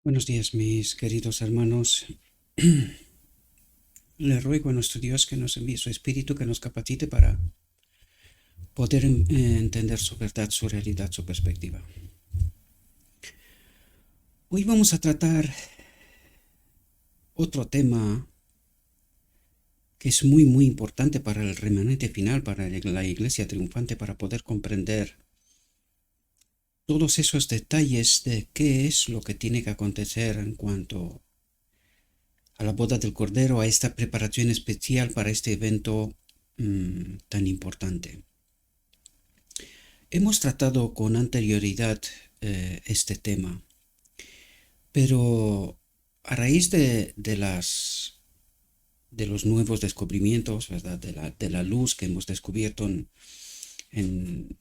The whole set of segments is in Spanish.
Buenos días, mis queridos hermanos. Le ruego a nuestro Dios que nos envíe su Espíritu, que nos capacite para poder entender su verdad, su realidad, su perspectiva. Hoy vamos a tratar otro tema que es muy importante para el remanente final, para la iglesia triunfante, para poder comprender todos esos detalles de qué es lo que tiene que acontecer en cuanto a la boda del Cordero, a esta preparación especial para este evento tan importante. Hemos tratado con anterioridad este tema, pero a raíz de los nuevos descubrimientos, ¿verdad? De la luz que hemos descubierto en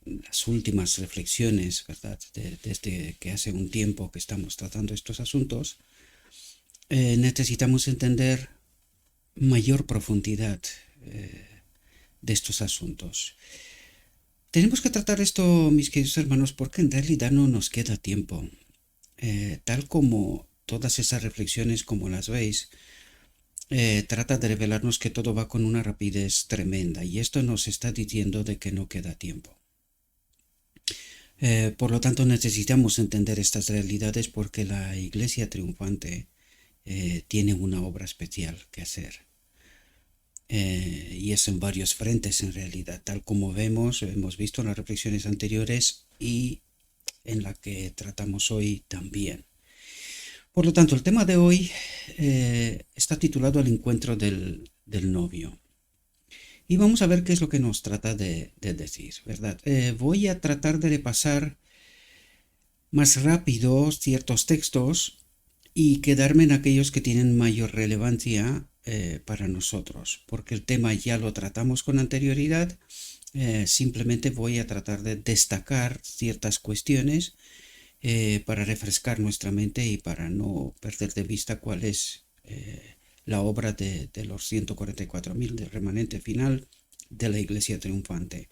las últimas reflexiones, ¿verdad? Desde que hace un tiempo que estamos tratando estos asuntos, necesitamos entender mayor profundidad de estos asuntos. Tenemos que tratar esto, mis queridos hermanos, porque en realidad no nos queda tiempo. Tal como todas esas reflexiones, como las veis, trata de revelarnos que todo va con una rapidez tremenda, y esto nos está diciendo de que no queda tiempo. Por lo tanto, necesitamos entender estas realidades porque la Iglesia triunfante tiene una obra especial que hacer. Y es en varios frentes en realidad, tal como hemos visto en las reflexiones anteriores y en la que tratamos hoy también. Por lo tanto, el tema de hoy está titulado El encuentro del novio. Y vamos a ver qué es lo que nos trata de decir, ¿verdad? Voy a tratar de repasar más rápido ciertos textos y quedarme en aquellos que tienen mayor relevancia para nosotros, porque el tema ya lo tratamos con anterioridad. Simplemente voy a tratar de destacar ciertas cuestiones para refrescar nuestra mente y para no perder de vista cuál es la obra de los 144.000 del remanente final de la Iglesia triunfante.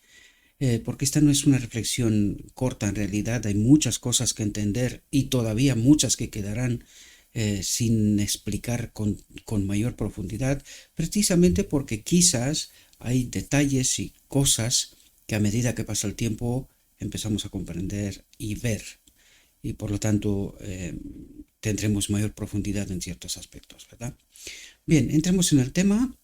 Porque esta no es una reflexión corta, en realidad hay muchas cosas que entender y todavía muchas que quedarán sin explicar con mayor profundidad, precisamente porque quizás hay detalles y cosas que a medida que pasa el tiempo empezamos a comprender y ver, y por lo tanto tendremos mayor profundidad en ciertos aspectos, ¿verdad? Bien, entremos en el tema.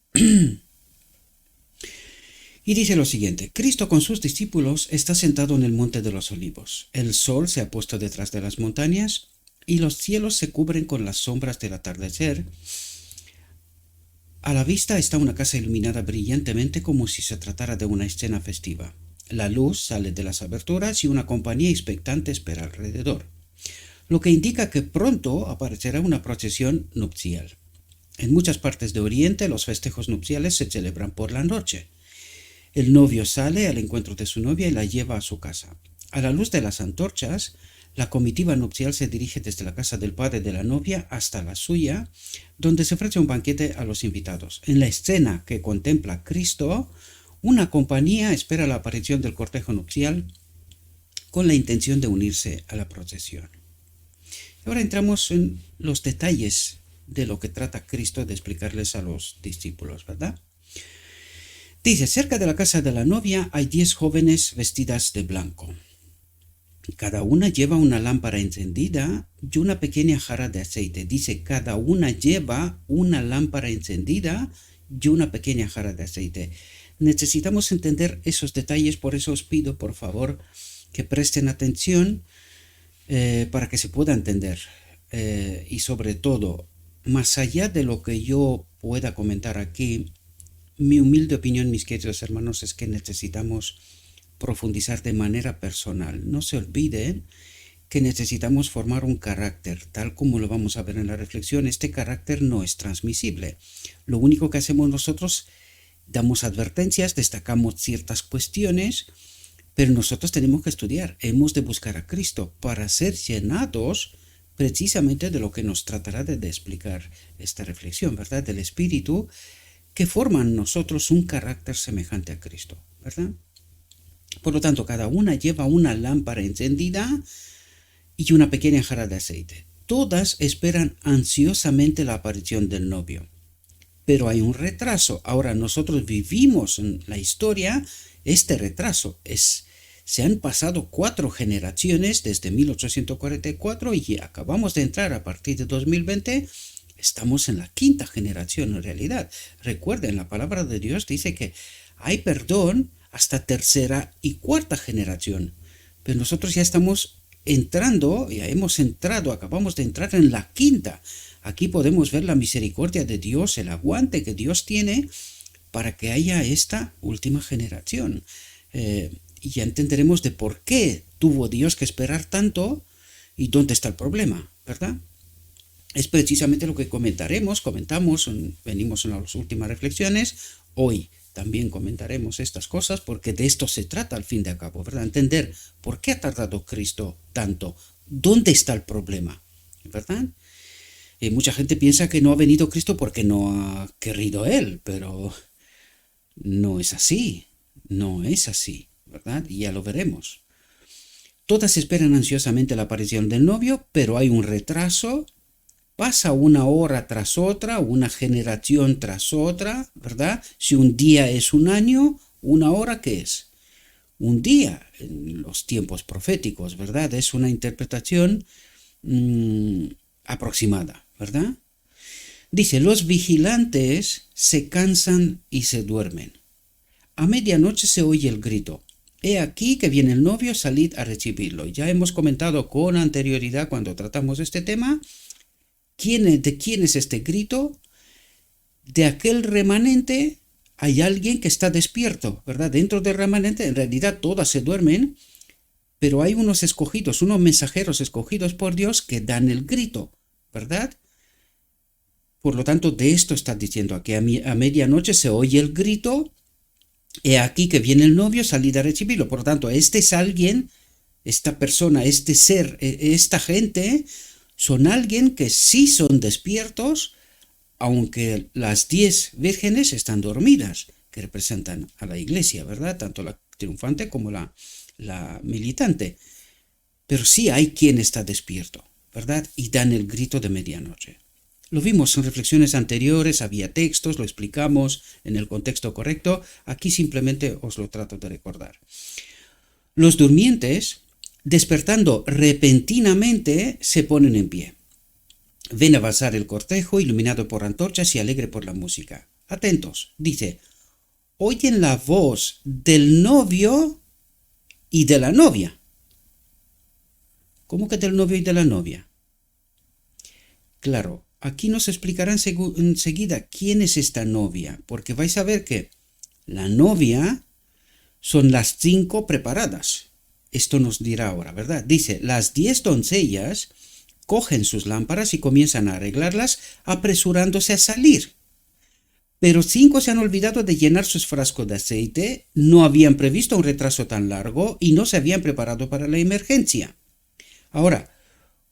Y dice lo siguiente: Cristo con sus discípulos está sentado en el monte de los olivos. El sol se ha puesto detrás de las montañas y los cielos se cubren con las sombras del atardecer. A la vista está una casa iluminada brillantemente como si se tratara de una escena festiva. La luz sale de las aberturas y una compañía expectante espera alrededor, lo que indica que pronto aparecerá una procesión nupcial. En muchas partes de Oriente los festejos nupciales se celebran por la noche. El novio sale al encuentro de su novia y la lleva a su casa. A la luz de las antorchas, la comitiva nupcial se dirige desde la casa del padre de la novia hasta la suya, donde se ofrece un banquete a los invitados. En la escena que contempla Cristo, una compañía espera la aparición del cortejo nupcial con la intención de unirse a la procesión. Ahora entramos en los detalles de lo que trata Cristo de explicarles a los discípulos, ¿verdad? Dice: cerca de la casa de la novia hay 10 jóvenes vestidas de blanco. Cada una lleva una lámpara encendida y una pequeña jarra de aceite. Dice, cada una lleva una lámpara encendida y una pequeña jarra de aceite. Necesitamos entender esos detalles, por eso os pido, por favor, que presten atención para que se pueda entender. Y sobre todo, más allá de lo que yo pueda comentar aquí, mi humilde opinión, mis queridos hermanos, es que necesitamos profundizar de manera personal. No se olviden que necesitamos formar un carácter, tal como lo vamos a ver en la reflexión. Este carácter no es transmisible. Lo único que hacemos nosotros, damos advertencias, destacamos ciertas cuestiones, pero nosotros tenemos que estudiar, hemos de buscar a Cristo para ser llenados precisamente de lo que nos tratará de explicar esta reflexión, ¿verdad? Del Espíritu, que forma en nosotros un carácter semejante a Cristo, ¿verdad? Por lo tanto, cada una lleva una lámpara encendida y una pequeña jarra de aceite. Todas esperan ansiosamente la aparición del novio. Pero hay un retraso. Ahora nosotros vivimos en la historia este retraso. Se han pasado 4 generaciones desde 1844 y acabamos de entrar a partir de 2020. Estamos en la 5ª generación en realidad. Recuerden, la palabra de Dios dice que hay perdón hasta 3ª y 4ª generación. Pero nosotros ya estamos entrando, ya hemos entrado, acabamos de entrar en la 5ª. Aquí podemos ver la misericordia de Dios, el aguante que Dios tiene para que haya esta última generación. Y ya entenderemos de por qué tuvo Dios que esperar tanto y dónde está el problema, ¿verdad? Es precisamente lo que comentamos, venimos en las últimas reflexiones. Hoy también comentaremos estas cosas porque de esto se trata al fin de cabo, ¿verdad? Entender por qué ha tardado Cristo tanto, dónde está el problema, ¿verdad? Mucha gente piensa que no ha venido Cristo porque no ha querido Él, pero no es así, ¿verdad? Y ya lo veremos. Todas esperan ansiosamente la aparición del novio, pero hay un retraso. Pasa una hora tras otra, una generación tras otra, ¿verdad? Si un día es un año, una hora, ¿qué es? Un día en los tiempos proféticos, ¿verdad? Es una interpretación aproximada, ¿verdad? Dice, los vigilantes se cansan y se duermen. A medianoche se oye el grito. He aquí que viene el novio, salid a recibirlo. Ya hemos comentado con anterioridad cuando tratamos este tema. ¿De quién es este grito? De aquel remanente. Hay alguien que está despierto, ¿verdad? Dentro del remanente, en realidad todas se duermen, pero hay unos escogidos, unos mensajeros escogidos por Dios que dan el grito, ¿verdad? Por lo tanto, de esto está diciendo aquí, a medianoche se oye el grito, he aquí que viene el novio, salid a recibirlo. Por lo tanto, este es alguien, esta persona, este ser, esta gente, son alguien que sí son despiertos, aunque las 10 vírgenes están dormidas, que representan a la iglesia, ¿verdad? Tanto la triunfante como la militante. Pero sí hay quien está despierto, ¿verdad? Y dan el grito de medianoche. Lo vimos en reflexiones anteriores, había textos, lo explicamos en el contexto correcto. Aquí simplemente os lo trato de recordar. Los durmientes, despertando repentinamente, se ponen en pie. Ven avanzar el cortejo, iluminado por antorchas y alegre por la música. Atentos, dice, oyen la voz del novio y de la novia. ¿Cómo que del novio y de la novia? Claro, aquí nos explicarán enseguida quién es esta novia, porque vais a ver que la novia son las 5 preparadas. Esto nos dirá ahora, ¿verdad? Dice, las 10 doncellas cogen sus lámparas y comienzan a arreglarlas, apresurándose a salir. Pero 5 se han olvidado de llenar sus frascos de aceite, no habían previsto un retraso tan largo y no se habían preparado para la emergencia. Ahora,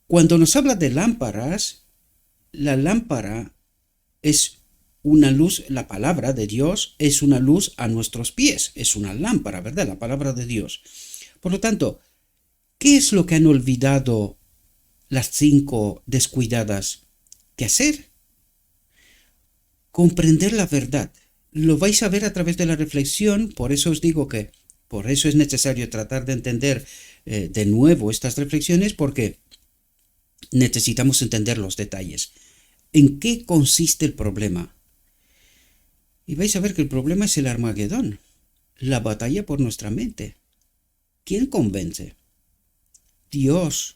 cuando nos habla de lámparas, la lámpara es una luz, la palabra de Dios es una luz a nuestros pies, es una lámpara, ¿verdad? La palabra de Dios. Por lo tanto, ¿qué es lo que han olvidado las 5 descuidadas? ¿Qué hacer? Comprender la verdad. Lo vais a ver a través de la reflexión, por eso os digo que por eso es necesario tratar de entender de nuevo estas reflexiones, porque necesitamos entender los detalles. ¿En qué consiste el problema? Y vais a ver que el problema es el Armagedón, la batalla por nuestra mente. ¿Quién convence? ¿Dios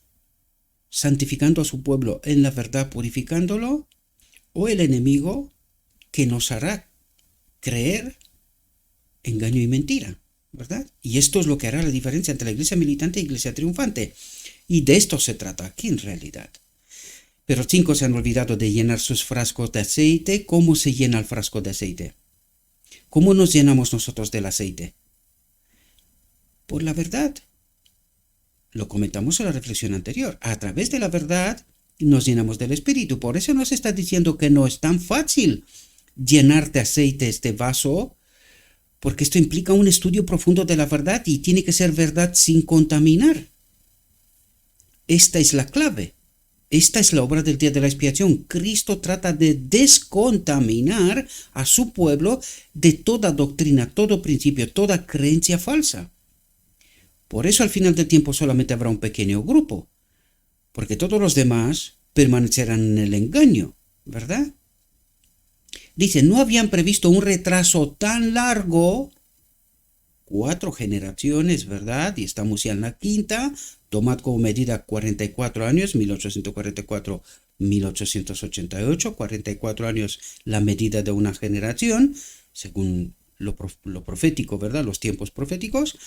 santificando a su pueblo en la verdad, purificándolo? ¿O el enemigo que nos hará creer engaño y mentira? ¿Verdad? Y esto es lo que hará la diferencia entre la iglesia militante y la iglesia triunfante. Y de esto se trata aquí en realidad. Pero 5 se han olvidado de llenar sus frascos de aceite. ¿Cómo se llena el frasco de aceite? ¿Cómo nos llenamos nosotros del aceite? Por la verdad. Lo comentamos en la reflexión anterior. A través de la verdad nos llenamos del Espíritu. Por eso nos está diciendo que no es tan fácil llenar de aceite este vaso, porque esto implica un estudio profundo de la verdad y tiene que ser verdad sin contaminar. Esta es la clave. Esta es la obra del día de la expiación. Cristo trata de descontaminar a su pueblo de toda doctrina, todo principio, toda creencia falsa. Por eso al final del tiempo solamente habrá un pequeño grupo, porque todos los demás permanecerán en el engaño, ¿verdad? Dice, no habían previsto un retraso tan largo, 4 generaciones, ¿verdad? Y estamos ya en la quinta. Tomad como medida 44 años, 1844-1888, 44 años la medida de una generación, según lo profético, ¿verdad? Los tiempos proféticos.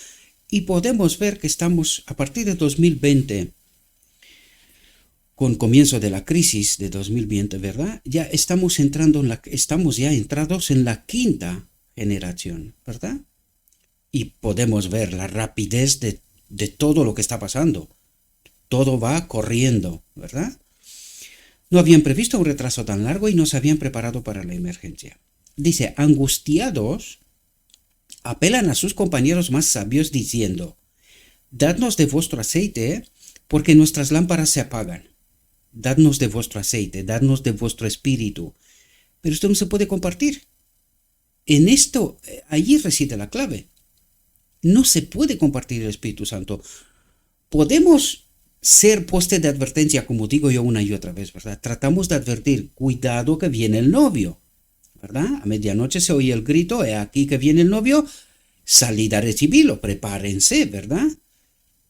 Y podemos ver que estamos a partir de 2020, con comienzo de la crisis de 2020, ¿verdad? Ya estamos estamos ya entrados en la quinta generación, ¿verdad? Y podemos ver la rapidez de todo lo que está pasando. Todo va corriendo, ¿verdad? No habían previsto un retraso tan largo y no se habían preparado para la emergencia. Dice, angustiados, apelan a sus compañeros más sabios diciendo, dadnos de vuestro aceite, porque nuestras lámparas se apagan. Dadnos de vuestro aceite, dadnos de vuestro espíritu. Pero esto no se puede compartir. En esto, allí reside la clave. No se puede compartir el Espíritu Santo. Podemos ser poste de advertencia, como digo yo una y otra vez, ¿verdad? Tratamos de advertir, cuidado que viene el novio, ¿verdad? A medianoche se oye el grito, he aquí que viene el novio, salid a recibirlo, prepárense, ¿verdad?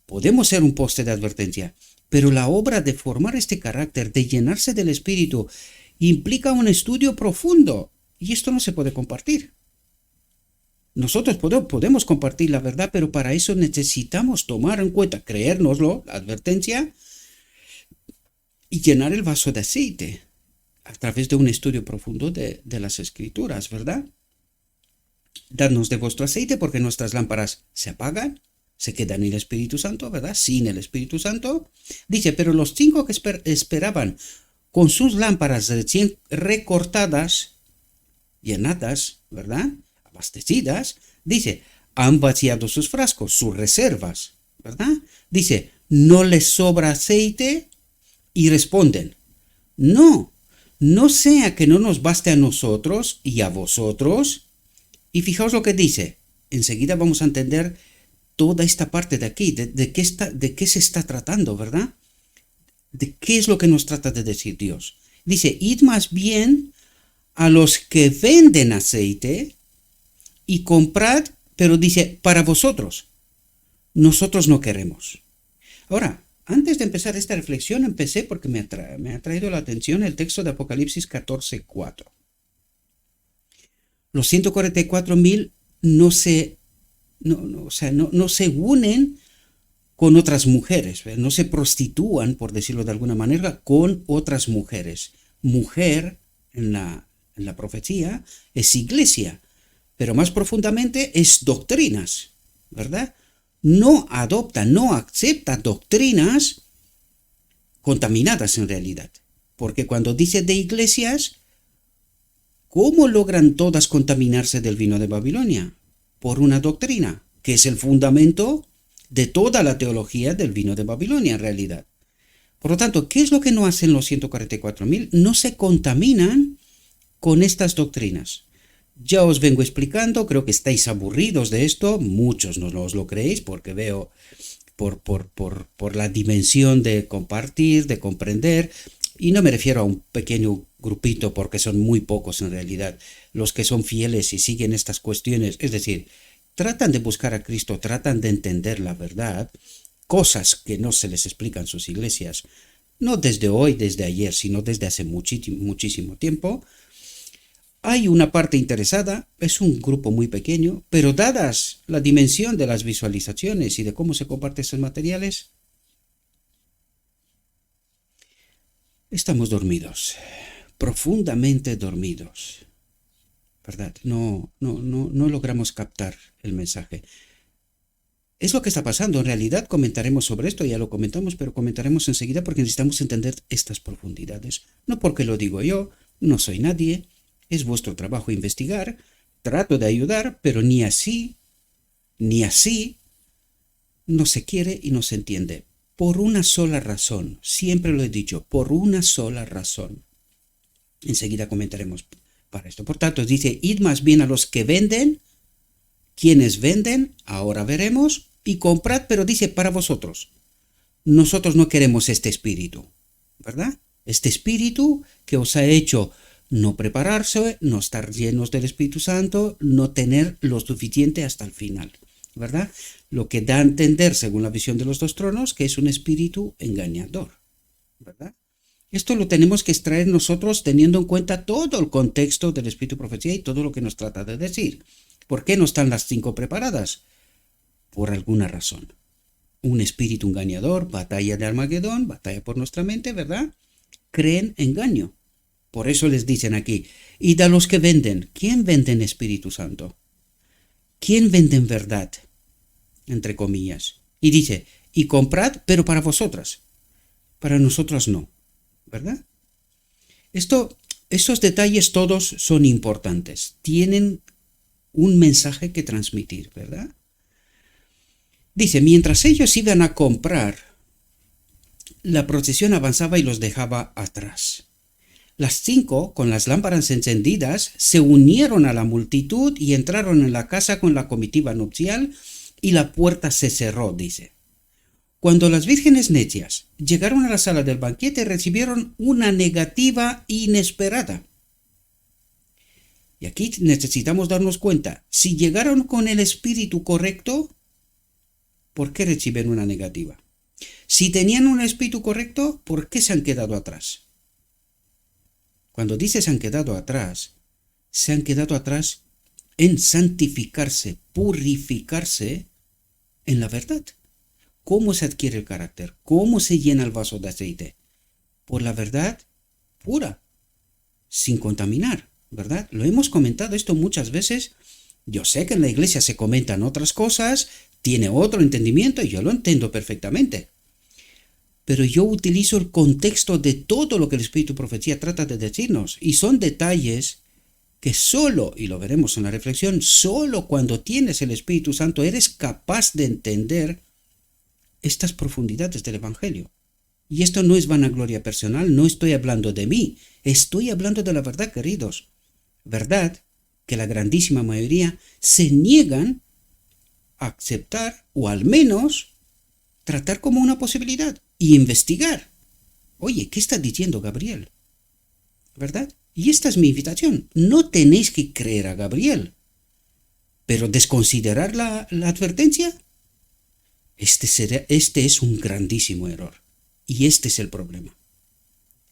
Podemos ser un poste de advertencia, pero la obra de formar este carácter, de llenarse del Espíritu, implica un estudio profundo, y esto no se puede compartir. Nosotros podemos compartir la verdad, pero para eso necesitamos tomar en cuenta, creérnoslo, la advertencia, y llenar el vaso de aceite a través de un estudio profundo de las Escrituras, ¿verdad? Dadnos de vuestro aceite porque nuestras lámparas se apagan, se quedan en el Espíritu Santo, ¿verdad? Sin el Espíritu Santo. Dice, pero los 5 que esperaban con sus lámparas recién recortadas, llenadas, ¿verdad? Abastecidas, dice, han vaciado sus frascos, sus reservas, ¿verdad? Dice, no les sobra aceite y responden, no, no sea que no nos baste a nosotros y a vosotros. Y fijaos lo que dice, enseguida vamos a entender toda esta parte de aquí, de qué se está tratando, ¿verdad? De qué es lo que nos trata de decir Dios. Dice, id más bien a los que venden aceite y comprad, pero dice, para vosotros, nosotros no queremos. Ahora, antes de empezar esta reflexión, empecé porque me ha traído la atención el texto de Apocalipsis 14:4. Los 144,000 no se unen con otras mujeres, no se prostitúan, por decirlo de alguna manera, con otras mujeres. Mujer en la profecía es iglesia, pero más profundamente es doctrinas, ¿verdad? No adopta, no acepta doctrinas contaminadas en realidad. Porque cuando dice de iglesias, ¿cómo logran todas contaminarse del vino de Babilonia? Por una doctrina, que es el fundamento de toda la teología del vino de Babilonia en realidad. Por lo tanto, ¿qué es lo que no hacen los 144,000? No se contaminan con estas doctrinas. Ya os vengo explicando, creo que estáis aburridos de esto, muchos no os lo creéis porque veo por la dimensión de compartir, de comprender, y no me refiero a un pequeño grupito porque son muy pocos en realidad, los que son fieles y siguen estas cuestiones, es decir, tratan de buscar a Cristo, tratan de entender la verdad, cosas que no se les explican en sus iglesias, no desde hoy, desde ayer, sino desde hace muchísimo tiempo. Hay una parte interesada, es un grupo muy pequeño, pero dadas la dimensión de las visualizaciones y de cómo se comparten esos materiales, estamos dormidos, profundamente dormidos, ¿verdad? No logramos captar el mensaje. Es lo que está pasando, en realidad comentaremos sobre esto, ya lo comentamos, pero comentaremos enseguida porque necesitamos entender estas profundidades. No porque lo digo yo, no soy nadie. Es vuestro trabajo investigar, trato de ayudar, pero ni así no se quiere y no se entiende. por una sola razón. Siempre lo he dicho, por una sola razón. Enseguida comentaremos para esto. Por tanto, dice, id más bien a los que venden. ¿Quiénes venden? Ahora veremos. Y comprad, pero dice, para vosotros. Nosotros no queremos este espíritu, ¿verdad? Este espíritu que os ha hecho no prepararse, no estar llenos del Espíritu Santo, no tener lo suficiente hasta el final, ¿verdad? Lo que da a entender, según la visión de los dos tronos, que es un espíritu engañador, ¿verdad? Esto lo tenemos que extraer nosotros teniendo en cuenta todo el contexto del espíritu de profecía y todo lo que nos trata de decir. ¿Por qué no están las 5 preparadas? Por alguna razón. Un espíritu engañador, batalla de Armagedón, batalla por nuestra mente, ¿verdad? Creen engaño. Por eso les dicen aquí, id a los que venden. ¿Quién venden Espíritu Santo? ¿Quién venden verdad? Entre comillas. Y dice, y comprad, pero para vosotras. Para nosotras no, ¿verdad? Esos detalles todos son importantes. Tienen un mensaje que transmitir, ¿verdad? Dice, mientras ellos iban a comprar, la procesión avanzaba y los dejaba atrás. Las 5, con las lámparas encendidas, se unieron a la multitud y entraron en la casa con la comitiva nupcial y la puerta se cerró, dice. Cuando las vírgenes necias llegaron a la sala del banquete, recibieron una negativa inesperada. Y aquí necesitamos darnos cuenta, si llegaron con el espíritu correcto, ¿por qué reciben una negativa? Si tenían un espíritu correcto, ¿por qué se han quedado atrás? Cuando dice se han quedado atrás en santificarse, purificarse en la verdad. ¿Cómo se adquiere el carácter? ¿Cómo se llena el vaso de aceite? Por la verdad pura, sin contaminar, ¿verdad? Lo hemos comentado esto muchas veces. Yo sé que en la iglesia se comentan otras cosas, tiene otro entendimiento y yo lo entiendo perfectamente. Pero yo utilizo el contexto de todo lo que el Espíritu de Profecía trata de decirnos. Y son detalles que solo, y lo veremos en la reflexión, solo cuando tienes el Espíritu Santo eres capaz de entender estas profundidades del Evangelio. Y esto no es vanagloria personal, no estoy hablando de mí, estoy hablando de la verdad, queridos. Verdad que la grandísima mayoría se niegan a aceptar o al menos tratar como una posibilidad y investigar. Oye, ¿qué está diciendo Gabriel? ¿Verdad? Y esta es mi invitación. No tenéis que creer a Gabriel, pero desconsiderar la advertencia, este es un grandísimo error. Y este es el problema.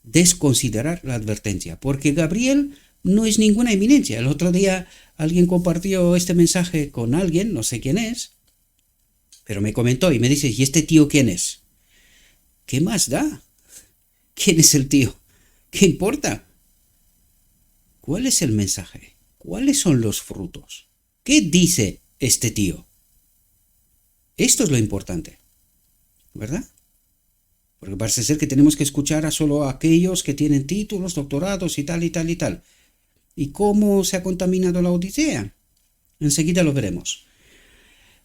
Desconsiderar la advertencia, porque Gabriel no es ninguna eminencia. El otro día alguien compartió este mensaje con alguien, no sé quién es, pero me comentó y me dice, ¿y este tío quién es? ¿Qué más da? ¿Quién es el tío? ¿Qué importa? ¿Cuál es el mensaje? ¿Cuáles son los frutos? ¿Qué dice este tío? Esto es lo importante, ¿verdad? Porque parece ser que tenemos que escuchar a solo aquellos que tienen títulos, doctorados y tal y tal y tal. ¿Y cómo se ha contaminado la Odisea? Enseguida lo veremos.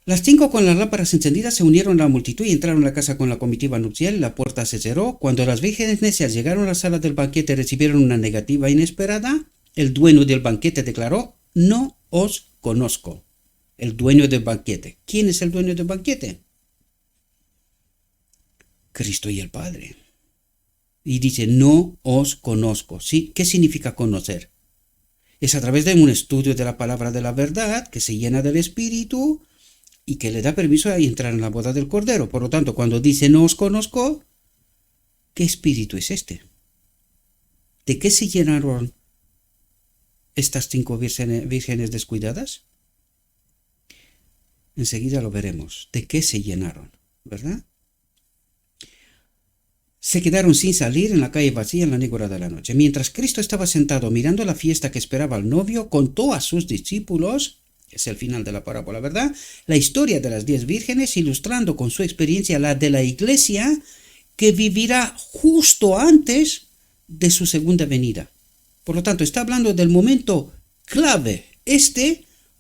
Las 5 con las lámparas encendidas se unieron a la multitud y entraron a la casa con la comitiva nupcial. La puerta se cerró. Cuando las vírgenes necias llegaron a la sala del banquete, recibieron una negativa inesperada. El dueño del banquete declaró, no os conozco. El dueño del banquete. ¿Quién es el dueño del banquete? Cristo y el Padre. Y dice, no os conozco. ¿Sí? ¿Qué significa conocer? Es a través de un estudio de la palabra de la verdad, que se llena del Espíritu y que le da permiso a entrar en la boda del Cordero. Por lo tanto, cuando dice no os conozco, ¿qué espíritu es este? ¿De qué se llenaron estas 5 vírgenes descuidadas? Enseguida lo veremos. ¿De qué se llenaron? ¿Verdad? Se quedaron sin salir en la calle vacía en la negrura de la noche. Mientras Cristo estaba sentado mirando la fiesta que esperaba al novio, contó a sus discípulos, es el final de la parábola, ¿verdad?, la historia de las 10 vírgenes, ilustrando con su experiencia la de la iglesia que vivirá justo antes de su segunda venida. Por lo tanto, está hablando del momento clave,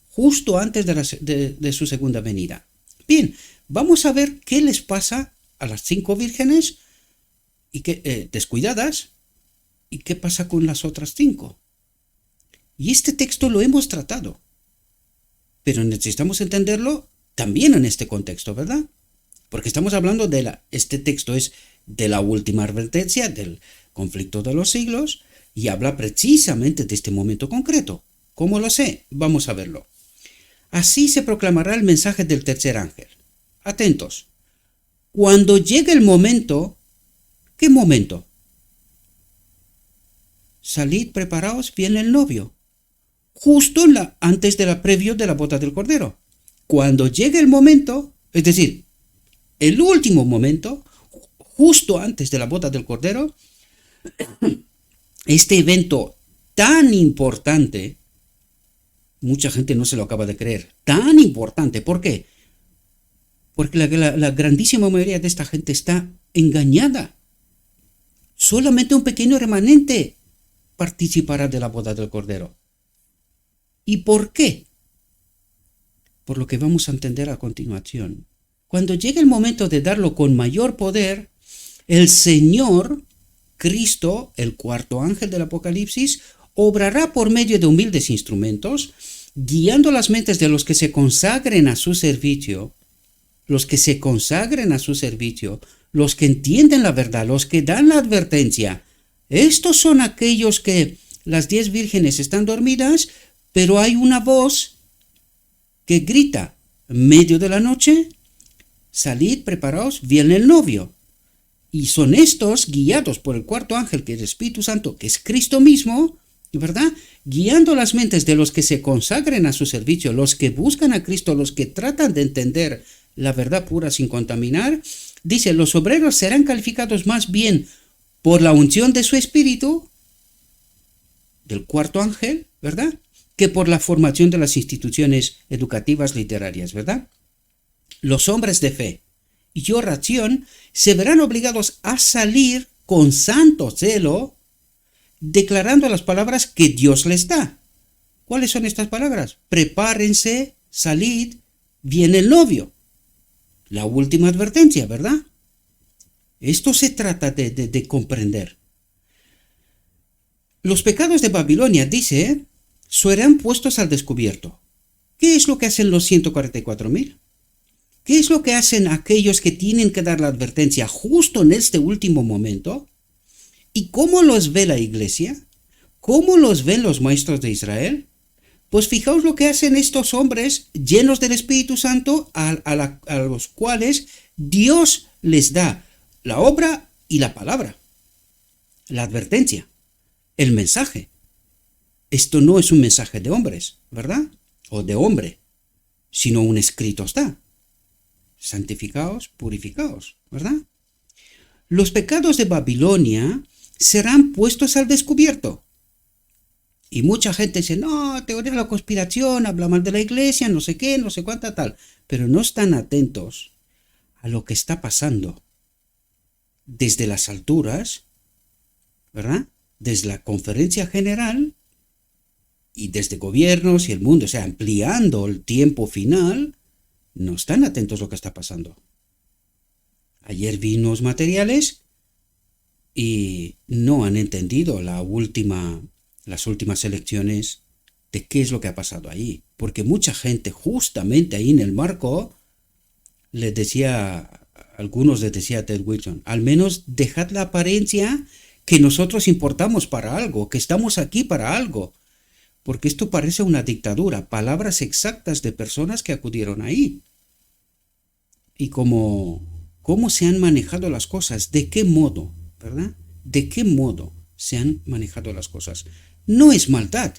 justo antes de su segunda venida. Bien, vamos a ver qué les pasa a las 5 vírgenes y descuidadas. ¿Y qué pasa con las otras 5? Y este texto lo hemos tratado, pero necesitamos entenderlo también en este contexto, ¿verdad? Porque estamos hablando este texto es de la última advertencia, del conflicto de los siglos, y habla precisamente de este momento concreto. ¿Cómo lo sé? Vamos a verlo. Así se proclamará el mensaje del tercer ángel. Atentos. Cuando llegue el momento, ¿qué momento? Salid, preparaos, viene el novio. Justo antes de la previo de la boda del Cordero. Cuando llegue el momento, es decir, el último momento, justo antes de la boda del Cordero, este evento tan importante, mucha gente no se lo acaba de creer, tan importante, ¿por qué? Porque la grandísima mayoría de esta gente está engañada. Solamente un pequeño remanente participará de la boda del Cordero. ¿Y por qué? Por lo que vamos a entender a continuación. Cuando llegue el momento de darlo con mayor poder, el Señor, Cristo, el cuarto ángel del Apocalipsis, obrará por medio de humildes instrumentos, guiando las mentes de los que se consagren a su servicio, los que entienden la verdad, los que dan la advertencia. Estos son aquellos que las 10 vírgenes están dormidas, pero hay una voz que grita en medio de la noche: salid, preparaos, viene el novio. Y son estos guiados por el cuarto ángel, que es el Espíritu Santo, que es Cristo mismo, ¿verdad? Guiando las mentes de los que se consagren a su servicio, los que buscan a Cristo, los que tratan de entender la verdad pura sin contaminar. Dice, los obreros serán calificados más bien por la unción de su espíritu, del cuarto ángel, ¿verdad?, que por la formación de las instituciones educativas literarias, ¿verdad? Los hombres de fe y oración se verán obligados a salir con santo celo, declarando las palabras que Dios les da. ¿Cuáles son estas palabras? Prepárense, salid, viene el novio. La última advertencia, ¿verdad? Esto se trata de comprender. Los pecados de Babilonia, dice, serán puestos al descubierto. ¿Qué es lo que hacen los 144.000? ¿Qué es lo que hacen aquellos que tienen que dar la advertencia justo en este último momento? ¿Y cómo los ve la iglesia? ¿Cómo los ven los maestros de Israel? Pues fijaos lo que hacen estos hombres llenos del Espíritu Santo a los cuales Dios les da la obra y la palabra, la advertencia, el mensaje. Esto no es un mensaje de hombres, ¿verdad? O de hombre, sino un escrito está. Santificaos, purificaos, ¿verdad? Los pecados de Babilonia serán puestos al descubierto. Y mucha gente dice, no, teoría de la conspiración, habla mal de la iglesia, no sé qué, no sé cuánta tal. Pero no están atentos a lo que está pasando desde las alturas, ¿verdad? Desde la conferencia general y desde gobiernos y el mundo, o sea, ampliando el tiempo final, no están atentos a lo que está pasando. Ayer vi unos materiales y no han entendido las últimas elecciones de qué es lo que ha pasado ahí. Porque mucha gente justamente ahí en el marco algunos les decía a Ted Wilson, al menos dejad la apariencia que nosotros importamos para algo, que estamos aquí para algo. Porque esto parece una dictadura, palabras exactas de personas que acudieron ahí. Y cómo se han manejado las cosas, de qué modo, ¿verdad? ¿De qué modo se han manejado las cosas? No es maldad.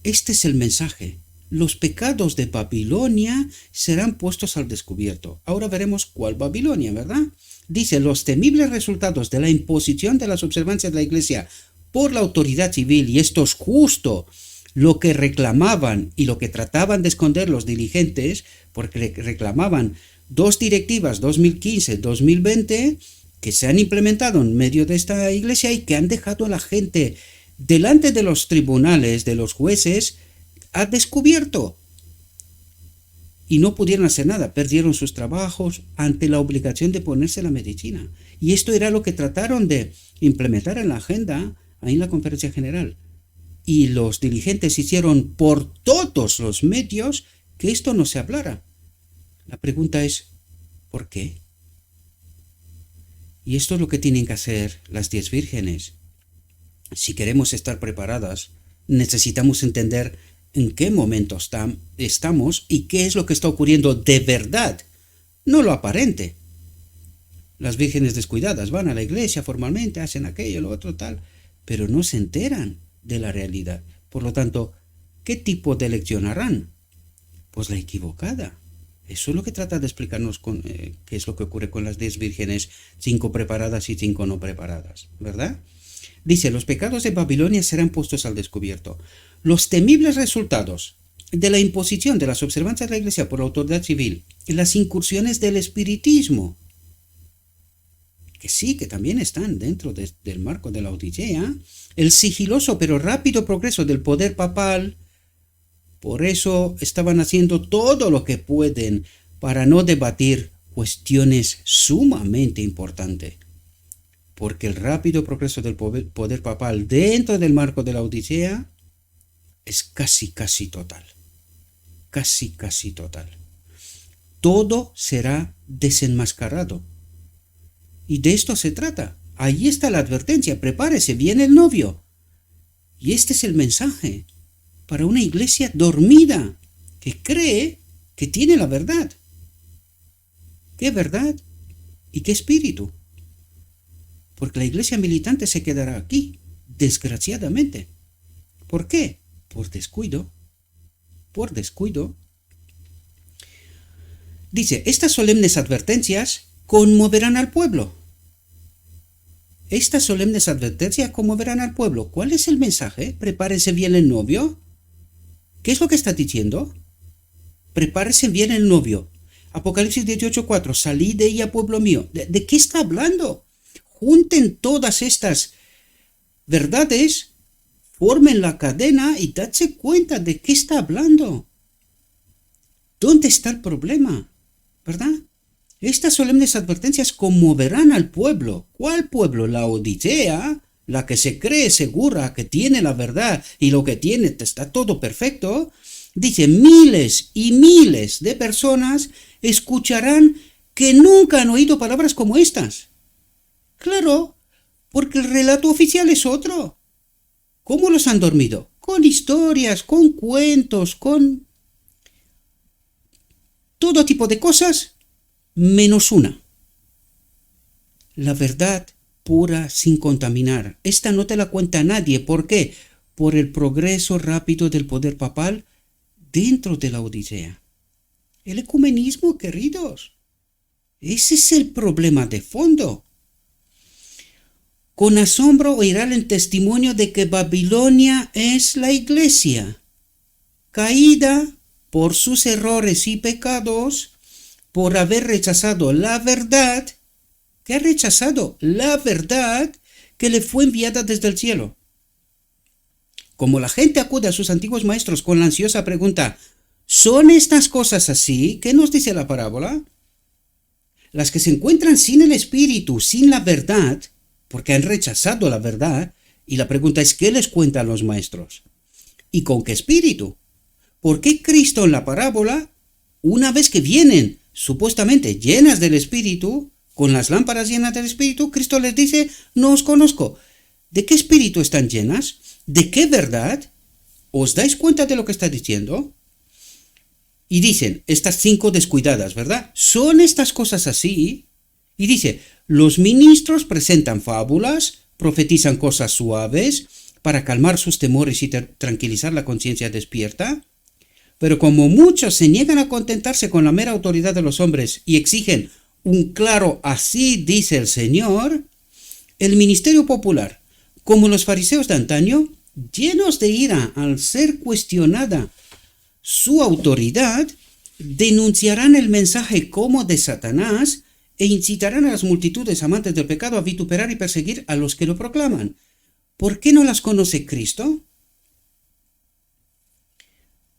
Este es el mensaje. Los pecados de Babilonia serán puestos al descubierto. Ahora veremos cuál Babilonia, ¿verdad? Dice, los temibles resultados de la imposición de las observancias de la Iglesia por la autoridad civil, y esto es justo lo que reclamaban y lo que trataban de esconder los dirigentes, porque reclamaban 2 directivas 2015-2020 que se han implementado en medio de esta iglesia y que han dejado a la gente delante de los tribunales, de los jueces, a descubierto. y no pudieron hacer nada, perdieron sus trabajos ante la obligación de ponerse la medicina. Y esto era lo que trataron de implementar en la agenda ahí en la conferencia general. Y los dirigentes hicieron por todos los medios que esto no se hablara. La pregunta es, ¿por qué? Y esto es lo que tienen que hacer las 10 vírgenes. Si queremos estar preparadas, necesitamos entender en qué momento estamos y qué es lo que está ocurriendo de verdad, no lo aparente. Las vírgenes descuidadas van a la iglesia formalmente, hacen aquello, lo otro, tal, pero no se enteran de la realidad. Por lo tanto, ¿qué tipo de lección harán? Pues la equivocada. Eso es lo que trata de explicarnos qué es lo que ocurre con las 10 vírgenes, 5 preparadas y 5 no preparadas, ¿verdad? Dice, los pecados de Babilonia serán puestos al descubierto. Los temibles resultados de la imposición de las observancias de la Iglesia por la autoridad civil y las incursiones del espiritismo, que sí, que también están dentro del marco de la Odisea, el sigiloso pero rápido progreso del poder papal. Por eso estaban haciendo todo lo que pueden para no debatir cuestiones sumamente importantes. Porque el rápido progreso del poder papal dentro del marco de la Odisea es casi total. Casi total. Todo será desenmascarado. Y de esto se trata. Ahí está la advertencia. Prepárese, viene el novio. Y este es el mensaje para una iglesia dormida que cree que tiene la verdad. ¿Qué verdad? ¿Y qué espíritu? Porque la iglesia militante se quedará aquí, desgraciadamente. ¿Por qué? Por descuido. Por descuido. Dice, estas solemnes advertencias conmoverán al pueblo. Estas solemnes advertencias conmoverán al pueblo. ¿Cuál es el mensaje? Prepárese bien el novio. ¿Qué es lo que está diciendo? Prepárese bien el novio. Apocalipsis 18:4. Salid de ella, pueblo mío. ¿De qué está hablando? Junten todas estas verdades, formen la cadena y dadse cuenta de qué está hablando. ¿Dónde está el problema? ¿Verdad? Estas solemnes advertencias conmoverán al pueblo. ¿Cuál pueblo? La Odisea, la que se cree segura que tiene la verdad y lo que tiene está todo perfecto. Dice, miles y miles de personas escucharán que nunca han oído palabras como estas. Claro, porque el relato oficial es otro. ¿Cómo los han dormido? Con historias, con cuentos, con todo tipo de cosas, menos una. La verdad pura sin contaminar. Esta no te la cuenta nadie. ¿Por qué? Por el progreso rápido del poder papal dentro de la Odisea. El ecumenismo, queridos. Ese es el problema de fondo. Con asombro oirán el testimonio de que Babilonia es la iglesia, caída por sus errores y pecados, por haber rechazado la verdad, que ha rechazado la verdad que le fue enviada desde el cielo. Como la gente acude a sus antiguos maestros con la ansiosa pregunta, ¿son estas cosas así? ¿Qué nos dice la parábola? Las que se encuentran sin el espíritu, sin la verdad, porque han rechazado la verdad, y la pregunta es, ¿qué les cuentan los maestros? ¿Y con qué espíritu? ¿Por qué Cristo en la parábola, una vez que vienen supuestamente llenas del espíritu, con las lámparas llenas del espíritu, Cristo les dice, no os conozco? ¿De qué espíritu están llenas? ¿De qué verdad? ¿Os dais cuenta de lo que está diciendo? Y dicen, estas 5 descuidadas, ¿verdad? ¿Son estas cosas así? Y dice, los ministros presentan fábulas, profetizan cosas suaves para calmar sus temores y tranquilizar la conciencia despierta. Pero como muchos se niegan a contentarse con la mera autoridad de los hombres y exigen un claro así dice el Señor, el ministerio popular, como los fariseos de antaño, llenos de ira al ser cuestionada su autoridad, denunciarán el mensaje como de Satanás e incitarán a las multitudes amantes del pecado a vituperar y perseguir a los que lo proclaman. ¿Por qué no las conoce Cristo?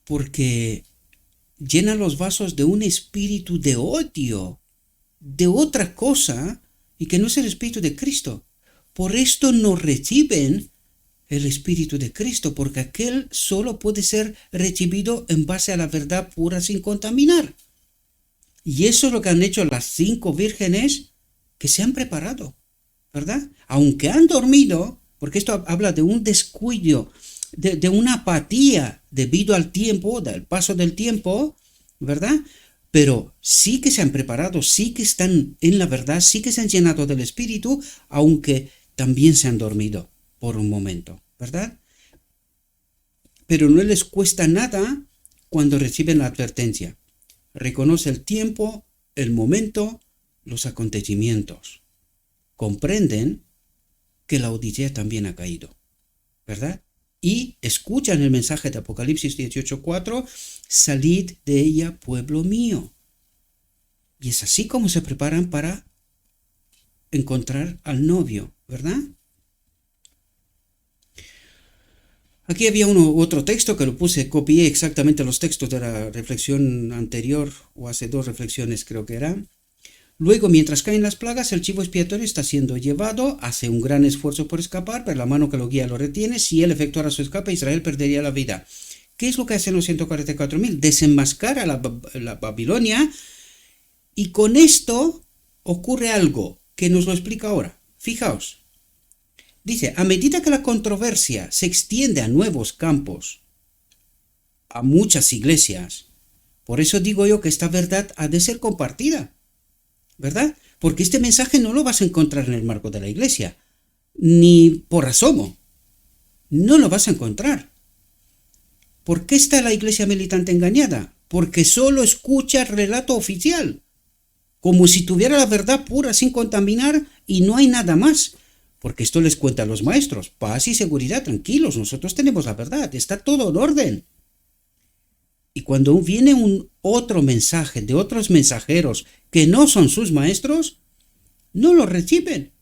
Porque llena los vasos de un espíritu de odio, de otra cosa, y que no es el espíritu de Cristo. Por esto no reciben el espíritu de Cristo, porque aquel solo puede ser recibido en base a la verdad pura sin contaminar. Y eso es lo que han hecho las 5 vírgenes que se han preparado, ¿verdad? Aunque han dormido, porque esto habla de un descuido, de una apatía debido al tiempo, del paso del tiempo, ¿verdad? Pero sí que se han preparado, sí que están en la verdad, sí que se han llenado del Espíritu, aunque también se han dormido por un momento, ¿verdad? Pero no les cuesta nada cuando reciben la advertencia. Reconoce el tiempo, el momento, los acontecimientos. Comprenden que la Odisea también ha caído, ¿verdad? Y escuchan el mensaje de Apocalipsis 18:4, salid de ella, pueblo mío. Y es así como se preparan para encontrar al novio, ¿verdad? Aquí había otro texto que lo puse, copié exactamente los textos de la reflexión anterior, o hace 2 reflexiones creo que era. Luego, mientras caen las plagas, el chivo expiatorio está siendo llevado, hace un gran esfuerzo por escapar, pero la mano que lo guía lo retiene. Si él efectuara su escape, Israel perdería la vida. ¿Qué es lo que hacen los 144.000? Desenmascara la Babilonia, y con esto ocurre algo que nos lo explica ahora. Fijaos. Dice, a medida que la controversia se extiende a nuevos campos, a muchas iglesias, por eso digo yo que esta verdad ha de ser compartida, ¿verdad? Porque este mensaje no lo vas a encontrar en el marco de la iglesia, ni por asomo. No lo vas a encontrar. ¿Por qué está la iglesia militante engañada? Porque solo escucha el relato oficial, como si tuviera la verdad pura sin contaminar, y no hay nada más. Porque esto les cuenta a los maestros, paz y seguridad, tranquilos, nosotros tenemos la verdad, está todo en orden. Y cuando viene un otro mensaje de otros mensajeros que no son sus maestros, no lo reciben.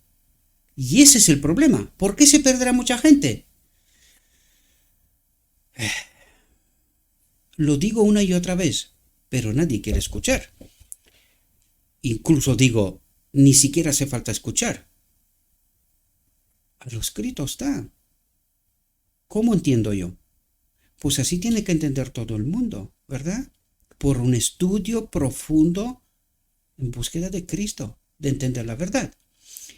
Y ese es el problema. ¿Por qué se perderá mucha gente? Lo digo una y otra vez, pero nadie quiere escuchar. Incluso digo, ni siquiera hace falta escuchar. A lo escrito está. ¿Cómo entiendo yo? Pues así tiene que entender todo el mundo, ¿verdad? Por un estudio profundo en búsqueda de Cristo, de entender la verdad.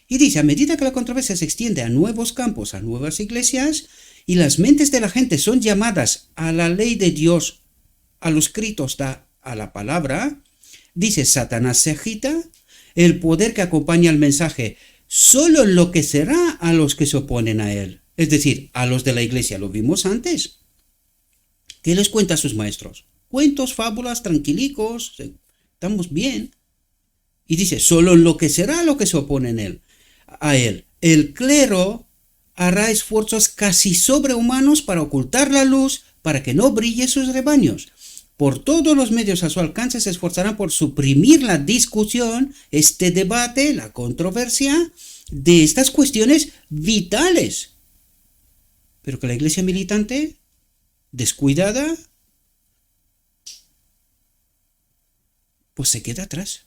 Y dice, a medida que la controversia se extiende a nuevos campos, a nuevas iglesias, y las mentes de la gente son llamadas a la ley de Dios, a lo escrito está, a la palabra, dice, Satanás se agita, el poder que acompaña al mensaje solo enloquecerá a los que se oponen a él, es decir, a los de la iglesia. Lo vimos antes. ¿Qué les cuenta a sus maestros? Cuentos, fábulas, tranquilicos, estamos bien. Y dice, solo enloquecerá a los que se oponen a él. El clero hará esfuerzos casi sobrehumanos para ocultar la luz, para que no brille sus rebaños. Por todos los medios a su alcance se esforzarán por suprimir la discusión, este debate, la controversia de estas cuestiones vitales. Pero que la iglesia militante, descuidada, pues se queda atrás.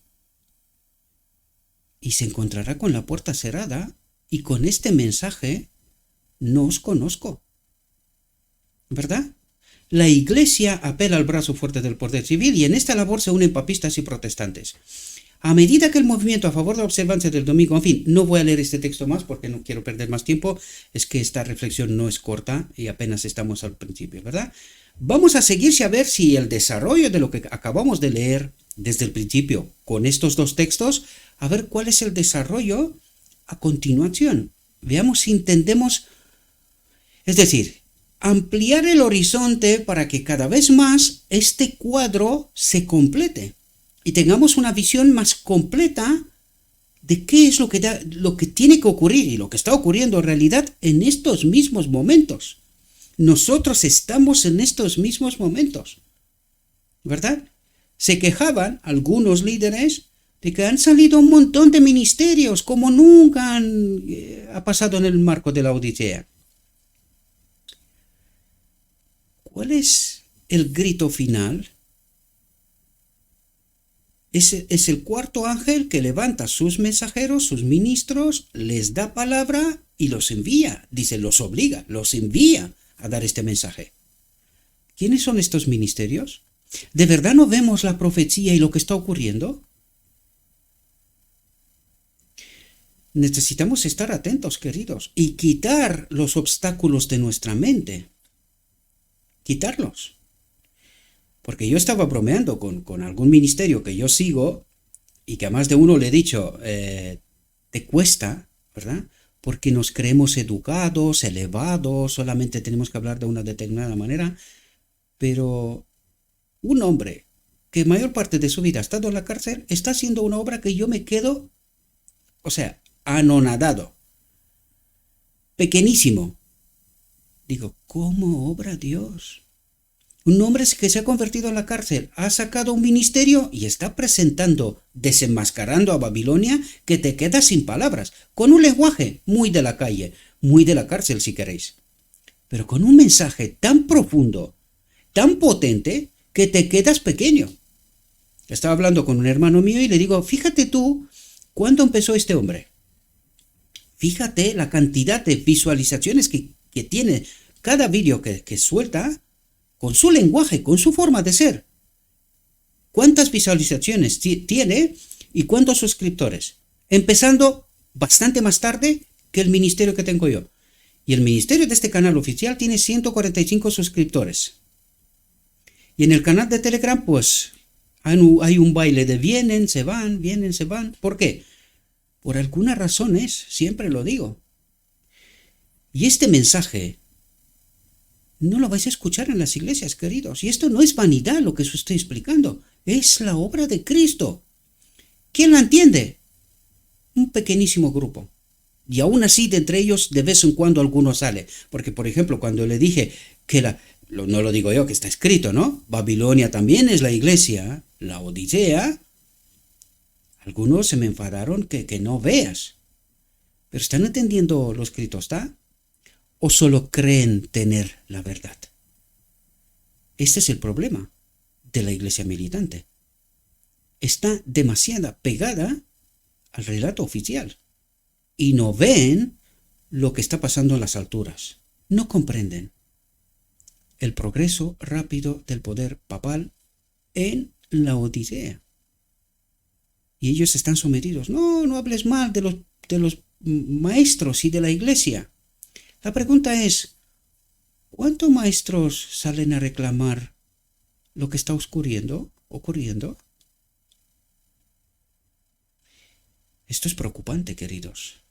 Y se encontrará con la puerta cerrada y con este mensaje, no os conozco. ¿Verdad? La iglesia apela al brazo fuerte del poder civil y en esta labor se unen papistas y protestantes. A medida que el movimiento a favor de la observancia del domingo, en fin, no voy a leer este texto más porque no quiero perder más tiempo, es que esta reflexión no es corta y apenas estamos al principio, ¿verdad? Vamos a seguirse a ver si el desarrollo de lo que acabamos de leer desde el principio con estos 2 textos, a ver cuál es el desarrollo a continuación. Veamos si entendemos, es decir, ampliar el horizonte para que cada vez más este cuadro se complete y tengamos una visión más completa de qué es lo que tiene que ocurrir y lo que está ocurriendo en realidad en estos mismos momentos. Nosotros estamos en estos mismos momentos, ¿verdad? Se quejaban algunos líderes de que han salido un montón de ministerios como nunca ha pasado en el marco de la Odisea. ¿Cuál es el grito final? Es el cuarto ángel que levanta sus mensajeros, sus ministros, les da palabra y los envía. Dice, los obliga, los envía a dar este mensaje. ¿Quiénes son estos ministerios? ¿De verdad no vemos la profecía y lo que está ocurriendo? Necesitamos estar atentos, queridos, y quitar los obstáculos de nuestra mente. Quitarlos. Porque yo estaba bromeando con algún ministerio que yo sigo y que a más de uno le he dicho, te cuesta, ¿verdad? Porque nos creemos educados, elevados, solamente tenemos que hablar de una determinada manera, pero un hombre que mayor parte de su vida ha estado en la cárcel está haciendo una obra que yo me quedo, o sea, anonadado, pequeñísimo. Digo, ¿cómo obra Dios? Un hombre que se ha convertido en la cárcel, ha sacado un ministerio y está presentando, desenmascarando a Babilonia, que te quedas sin palabras, con un lenguaje muy de la calle, muy de la cárcel si queréis, pero con un mensaje tan profundo, tan potente, que te quedas pequeño. Estaba hablando con un hermano mío y le digo, fíjate tú, ¿cuándo empezó este hombre? Fíjate la cantidad de visualizaciones que tiene cada vídeo que suelta, con su lenguaje, con su forma de ser. ¿Cuántas visualizaciones tiene y cuántos suscriptores? Empezando bastante más tarde que el ministerio que tengo yo. Y el ministerio de este canal oficial tiene 145 suscriptores. Y en el canal de Telegram, pues, hay un baile de vienen, se van, vienen, se van. ¿Por qué? Por algunas razones, siempre lo digo. Y este mensaje no lo vais a escuchar en las iglesias, queridos. Y esto no es vanidad lo que os estoy explicando. Es la obra de Cristo. ¿Quién la entiende? Un pequeñísimo grupo. Y aún así, de entre ellos, de vez en cuando alguno sale. Porque, por ejemplo, cuando le dije que no lo digo yo, que está escrito, ¿no? Babilonia también es la iglesia, la Odisea. Algunos se me enfadaron que no veas. Pero ¿están entendiendo lo escrito está? ¿O solo creen tener la verdad? Este es el problema de la iglesia militante. Está demasiado pegada al relato oficial y no ven lo que está pasando en las alturas. No comprenden el progreso rápido del poder papal en la Odisea. Y ellos están sometidos. No hables mal de los maestros y de la iglesia. La pregunta es, ¿cuántos maestros salen a reclamar lo que está ocurriendo? Esto es preocupante, queridos.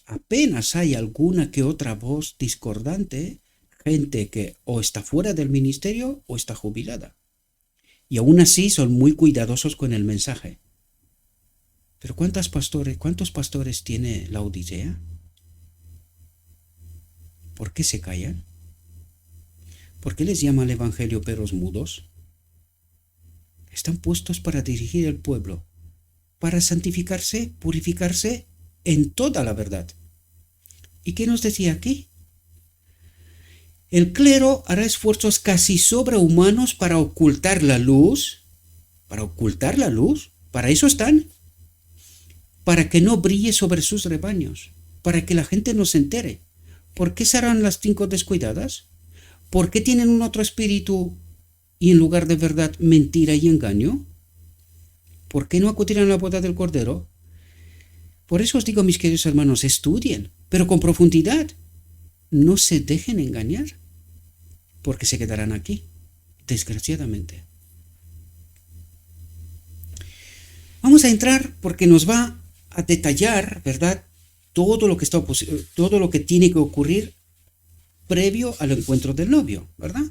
Apenas hay alguna que otra voz discordante, gente que o está fuera del ministerio o está jubilada. Y aún así son muy cuidadosos con el mensaje. Pero ¿cuántos pastores tiene la Odisea? ¿Por qué se callan? ¿Por qué les llama el evangelio perros mudos? Están puestos para dirigir el pueblo, para santificarse, purificarse en toda la verdad. ¿Y qué nos decía aquí? El clero hará esfuerzos casi sobrehumanos para ocultar la luz. ¿Para ocultar la luz? ¿Para eso están? Para que no brille sobre sus rebaños, para que la gente no se entere. ¿Por qué serán las 5 descuidadas? ¿Por qué tienen un otro espíritu y en lugar de verdad mentira y engaño? ¿Por qué no acudirán a la boda del Cordero? Por eso os digo, mis queridos hermanos, estudien, pero con profundidad. No se dejen engañar, porque se quedarán aquí, desgraciadamente. Vamos a entrar porque nos va a detallar, ¿verdad?, todo lo que tiene que ocurrir previo al encuentro del novio, ¿verdad?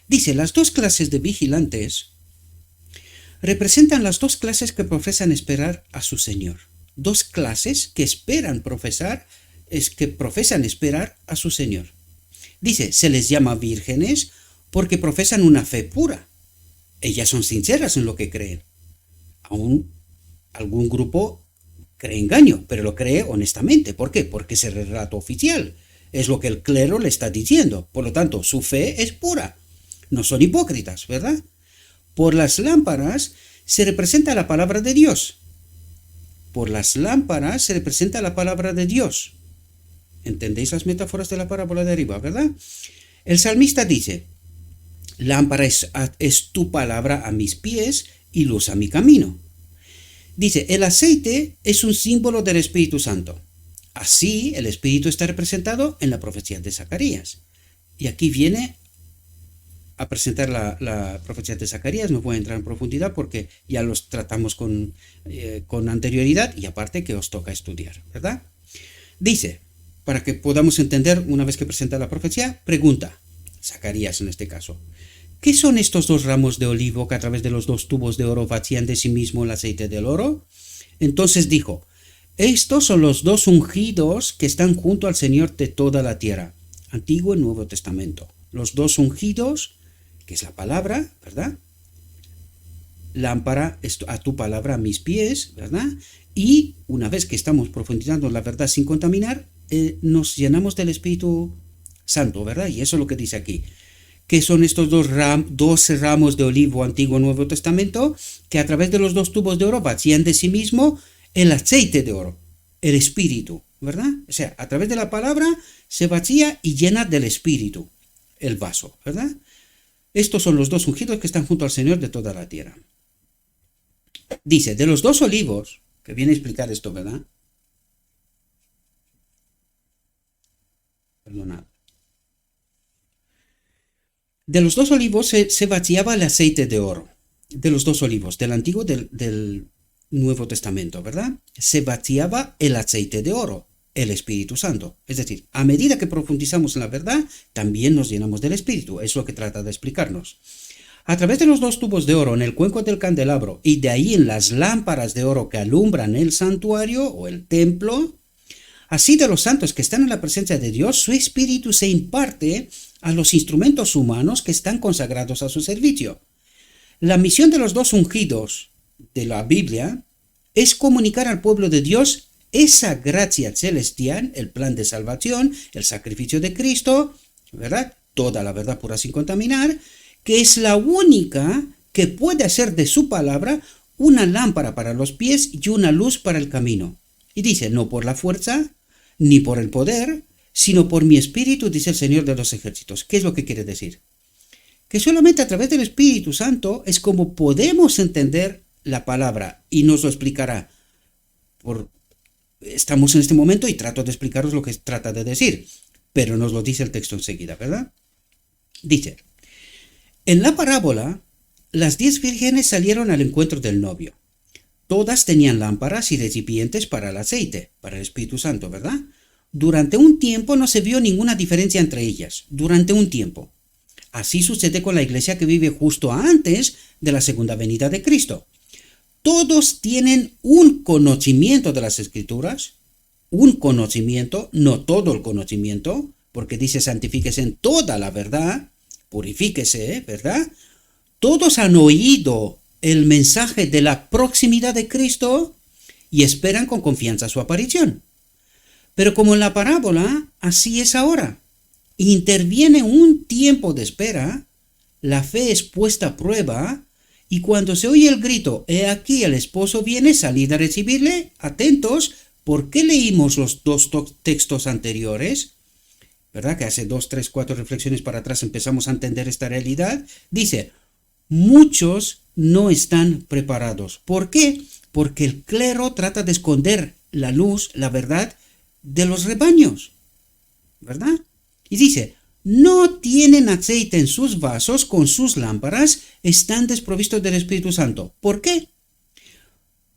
Dice, las 2 clases de vigilantes representan las 2 clases que profesan esperar a su Señor. 2 clases que profesan esperar a su Señor. Dice, se les llama vírgenes porque profesan una fe pura. Ellas son sinceras en lo que creen. Aún algún grupo cree engaño, pero lo cree honestamente. ¿Por qué? Porque es el relato oficial. Es lo que el clero le está diciendo. Por lo tanto, su fe es pura. No son hipócritas, ¿verdad? Por las lámparas se representa la palabra de Dios. Por las lámparas se representa la palabra de Dios. ¿Entendéis las metáforas de la parábola de arriba, verdad? El salmista dice, lámpara es tu palabra a mis pies y luz a mi camino. Dice, el aceite es un símbolo del Espíritu Santo. Así, el Espíritu está representado en la profecía de Zacarías. Y aquí viene a presentar la profecía de Zacarías. No voy a entrar en profundidad porque ya los tratamos con anterioridad y aparte que os toca estudiar, ¿verdad? Dice, para que podamos entender una vez que presenta la profecía, pregunta, Zacarías en este caso, ¿qué son estos dos ramos de olivo que a través de los dos tubos de oro vacían de sí mismo el aceite del oro? Entonces dijo, estos son los dos ungidos que están junto al Señor de toda la tierra. Antiguo y Nuevo Testamento. Los dos ungidos, que es la palabra, ¿verdad? Lámpara a tu palabra a mis pies, ¿verdad? Y una vez que estamos profundizando la verdad sin contaminar, nos llenamos del Espíritu Santo, ¿verdad? Y eso es lo que dice aquí. ¿Qué son estos dos ramos de olivo Antiguo y Nuevo Testamento? Que a través de los dos tubos de oro vacían de sí mismo el aceite de oro, el Espíritu, ¿verdad? O sea, a través de la palabra se vacía y llena del Espíritu el vaso, ¿verdad? Estos son los dos ungidos que están junto al Señor de toda la tierra. Dice, de los dos olivos, que viene a explicar esto, ¿verdad? Perdonad. De los dos olivos se vaciaba el aceite de oro. De los dos olivos, del Antiguo y del Nuevo Testamento, ¿verdad? Se vaciaba el aceite de oro, el Espíritu Santo. Es decir, a medida que profundizamos en la verdad, también nos llenamos del Espíritu. Es lo que trata de explicarnos. A través de los dos tubos de oro en el cuenco del candelabro y de ahí en las lámparas de oro que alumbran el santuario o el templo, así de los santos que están en la presencia de Dios, su Espíritu se imparte a los instrumentos humanos que están consagrados a su servicio. La misión de los dos ungidos de la Biblia es comunicar al pueblo de Dios esa gracia celestial, el plan de salvación, el sacrificio de Cristo, ¿verdad? Toda la verdad pura sin contaminar, que es la única que puede hacer de su palabra una lámpara para los pies y una luz para el camino. Y dice, no por la fuerza, ni por el poder, sino por mi espíritu, dice el Señor de los ejércitos. ¿Qué es lo que quiere decir? Que solamente a través del Espíritu Santo es como podemos entender la palabra, y nos lo explicará. Estamos en este momento y trato de explicaros lo que trata de decir, pero nos lo dice el texto enseguida, ¿verdad? Dice, en la parábola, las 10 vírgenes salieron al encuentro del novio. Todas tenían lámparas y recipientes para el aceite, para el Espíritu Santo, ¿verdad? Durante un tiempo no se vio ninguna diferencia entre ellas, durante un tiempo. Así sucede con la iglesia que vive justo antes de la segunda venida de Cristo. Todos tienen un conocimiento de las Escrituras, un conocimiento, no todo el conocimiento, porque dice santifíquese en toda la verdad, purifíquese, ¿verdad? Todos han oído el mensaje de la proximidad de Cristo y esperan con confianza su aparición. Pero como en la parábola, así es ahora. Interviene un tiempo de espera, la fe es puesta a prueba, y cuando se oye el grito, he aquí el esposo viene, salid a recibirle, atentos, ¿por qué leímos los dos textos anteriores? ¿Verdad? Que hace 2, 3, 4 reflexiones para atrás empezamos a entender esta realidad. Dice, muchos no están preparados. ¿Por qué? Porque el clero trata de esconder la luz, la verdad, de los rebaños, ¿verdad? Y dice, no tienen aceite en sus vasos con sus lámparas, están desprovistos del Espíritu Santo. ¿Por qué?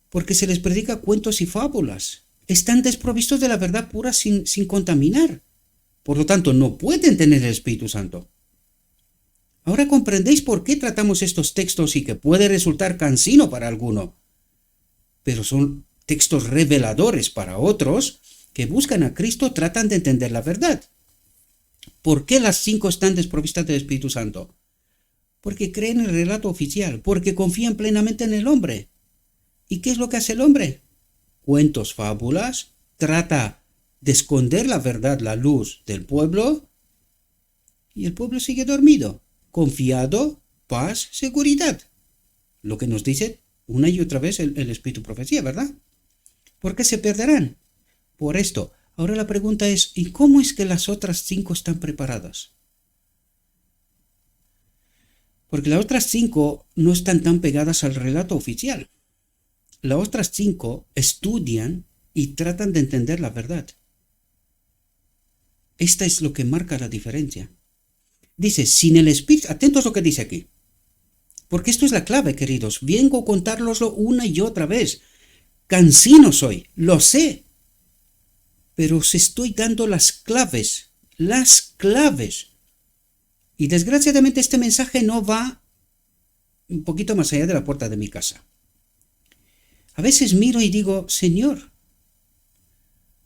Porque se les predica cuentos y fábulas. Están desprovistos de la verdad pura sin contaminar. Por lo tanto, no pueden tener el Espíritu Santo. Ahora comprendéis por qué tratamos estos textos y que puede resultar cansino para alguno. Pero son textos reveladores para otros que buscan a Cristo, tratan de entender la verdad. ¿Por qué las 5 están desprovistas del Espíritu Santo? Porque creen en el relato oficial, porque confían plenamente en el hombre. ¿Y qué es lo que hace el hombre? Cuentos, fábulas, trata de esconder la verdad, la luz del pueblo, y el pueblo sigue dormido, confiado, paz, seguridad. Lo que nos dice una y otra vez el espíritu profecía, ¿verdad? ¿Por qué se perderán? Por esto. Ahora la pregunta es, ¿y cómo es que las otras 5 están preparadas? Porque las otras 5 no están tan pegadas al relato oficial. Las otras 5 estudian y tratan de entender la verdad. Esta es lo que marca la diferencia. Dice, sin el espíritu, atentos a lo que dice aquí. Porque esto es la clave, queridos. Vengo a contároslo una y otra vez. Cansino soy, lo sé. Pero os estoy dando las claves. Las claves. Y desgraciadamente este mensaje no va un poquito más allá de la puerta de mi casa. A veces miro y digo, Señor,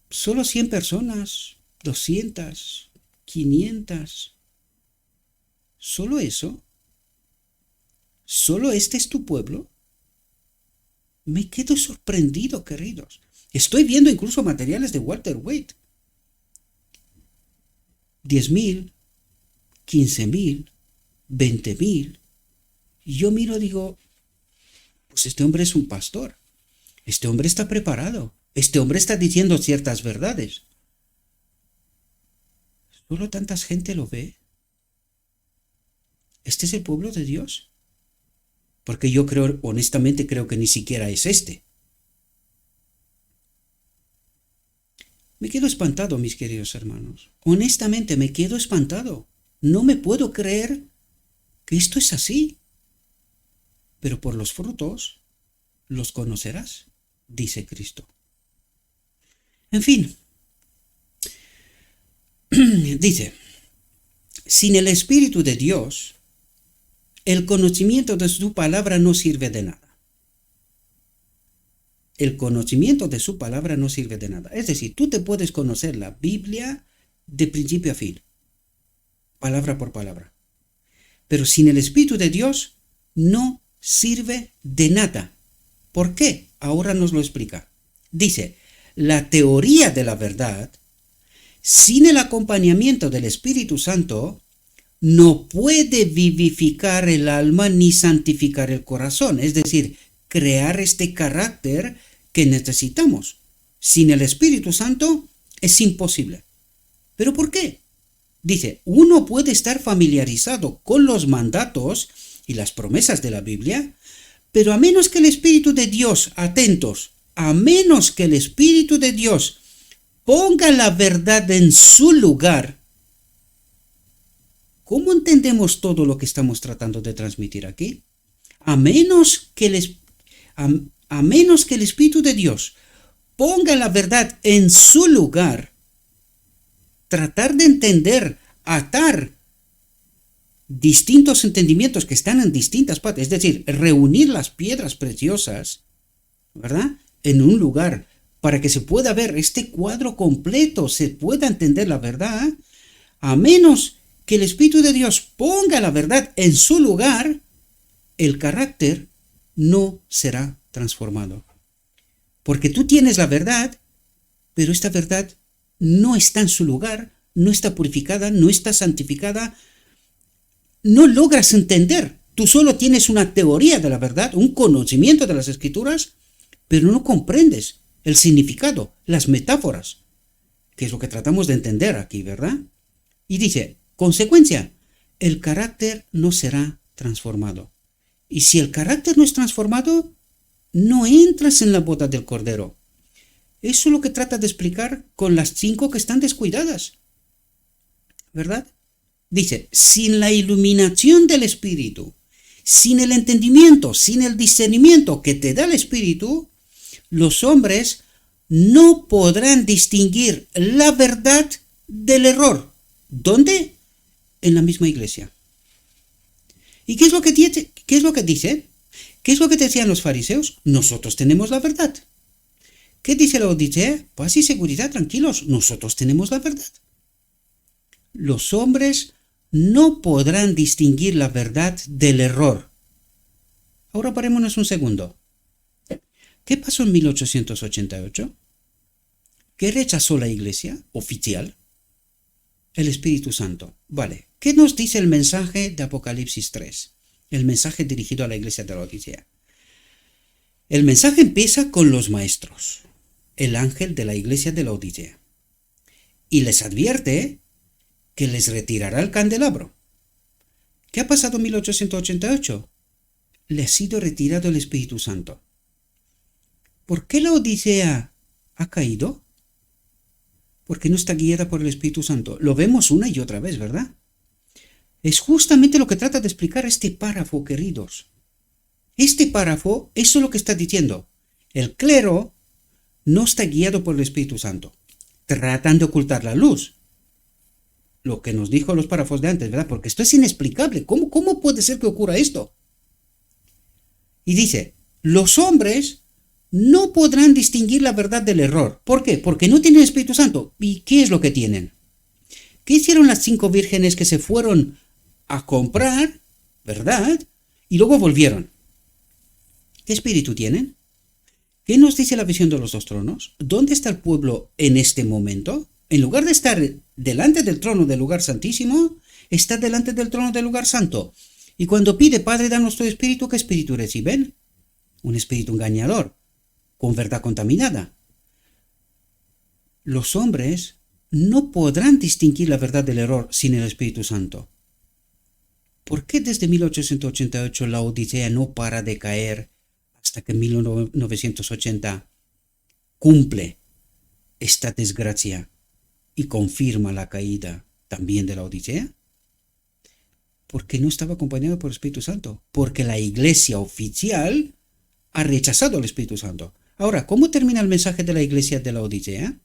solo 100 personas, 200, 500. ¿Solo eso? ¿Solo este es tu pueblo? Me quedo sorprendido, queridos. Estoy viendo incluso materiales de Walter Waite. 10.000, 15.000, 20.000. Y yo miro y digo, pues este hombre es un pastor. Este hombre está preparado. Este hombre está diciendo ciertas verdades. ¿Solo tanta gente lo ve? ¿Este es el pueblo de Dios? Porque yo creo, honestamente creo que ni siquiera es este. Me quedo espantado, mis queridos hermanos. Honestamente me quedo espantado. No me puedo creer que esto es así. Pero por los frutos los conocerás, dice Cristo. En fin, dice, sin el Espíritu de Dios, el conocimiento de su palabra no sirve de nada. El conocimiento de su palabra no sirve de nada. Es decir, tú te puedes conocer la Biblia de principio a fin, palabra por palabra. Pero sin el Espíritu de Dios no sirve de nada. ¿Por qué? Ahora nos lo explica. Dice, la teoría de la verdad, sin el acompañamiento del Espíritu Santo, no puede vivificar el alma ni santificar el corazón, es decir, crear este carácter que necesitamos. Sin el Espíritu Santo es imposible. ¿Pero por qué? Dice, uno puede estar familiarizado con los mandatos y las promesas de la Biblia, pero a menos que el Espíritu de Dios, atentos, a menos que el Espíritu de Dios ponga la verdad en su lugar, ¿cómo entendemos todo lo que estamos tratando de transmitir aquí? A menos que el Espíritu de Dios ponga la verdad en su lugar, tratar de entender, atar distintos entendimientos que están en distintas partes, es decir, reunir las piedras preciosas, ¿verdad?, en un lugar para que se pueda ver este cuadro completo, se pueda entender la verdad, a menos que el Espíritu de Dios ponga la verdad en su lugar, el carácter no será transformado. Porque tú tienes la verdad, pero esta verdad no está en su lugar, no está purificada, no está santificada, no logras entender. Tú solo tienes una teoría de la verdad, un conocimiento de las Escrituras, pero no comprendes el significado, las metáforas, que es lo que tratamos de entender aquí, ¿verdad? Y dice, consecuencia, el carácter no será transformado. Y si el carácter no es transformado, no entras en la boda del Cordero. Eso es lo que trata de explicar con las 5 que están descuidadas, ¿verdad? Dice, sin la iluminación del Espíritu, sin el entendimiento, sin el discernimiento que te da el Espíritu, los hombres no podrán distinguir la verdad del error. ¿Dónde? En la misma iglesia. ¿Y qué es lo que dice? ¿Qué es lo que decían los fariseos? Nosotros tenemos la verdad. ¿Qué dice la Odisea? Paz y seguridad, tranquilos, nosotros tenemos la verdad. Los hombres no podrán distinguir la verdad del error. Ahora parémonos un segundo. ¿Qué pasó en 1888? ¿Qué rechazó la iglesia oficial? El Espíritu Santo. Vale. ¿Qué nos dice el mensaje de Apocalipsis 3? El mensaje dirigido a la iglesia de la Odisea. El mensaje empieza con los maestros, el ángel de la iglesia de la Odisea, y les advierte que les retirará el candelabro. ¿Qué ha pasado en 1888? Le ha sido retirado el Espíritu Santo. ¿Por qué la Odisea ha caído? Porque no está guiada por el Espíritu Santo. Lo vemos una y otra vez, ¿verdad? Es justamente lo que trata de explicar este párrafo, queridos. Este párrafo, eso es lo que está diciendo. El clero no está guiado por el Espíritu Santo. Tratan de ocultar la luz. Lo que nos dijo los párrafos de antes, ¿verdad? Porque esto es inexplicable. ¿Cómo puede ser que ocurra esto? Y dice, los hombres no podrán distinguir la verdad del error. ¿Por qué? Porque no tienen Espíritu Santo. ¿Y qué es lo que tienen? ¿Qué hicieron las 5 vírgenes que se fueron a comprar, verdad? Y luego volvieron. ¿Qué espíritu tienen? ¿Qué nos dice la visión de los 2 tronos? ¿Dónde está el pueblo en este momento? En lugar de estar delante del trono del lugar santísimo, está delante del trono del lugar santo. Y cuando pide, Padre, danos tu espíritu, ¿qué espíritu reciben? Un espíritu engañador, con verdad contaminada. Los hombres no podrán distinguir la verdad del error sin el Espíritu Santo. ¿Por qué desde 1888 la Odisea no para de caer hasta que en 1980 cumple esta desgracia y confirma la caída también de la Odisea? Porque no estaba acompañado por el Espíritu Santo. Porque la iglesia oficial ha rechazado al Espíritu Santo. Ahora, ¿cómo termina el mensaje de la iglesia de la Odisea?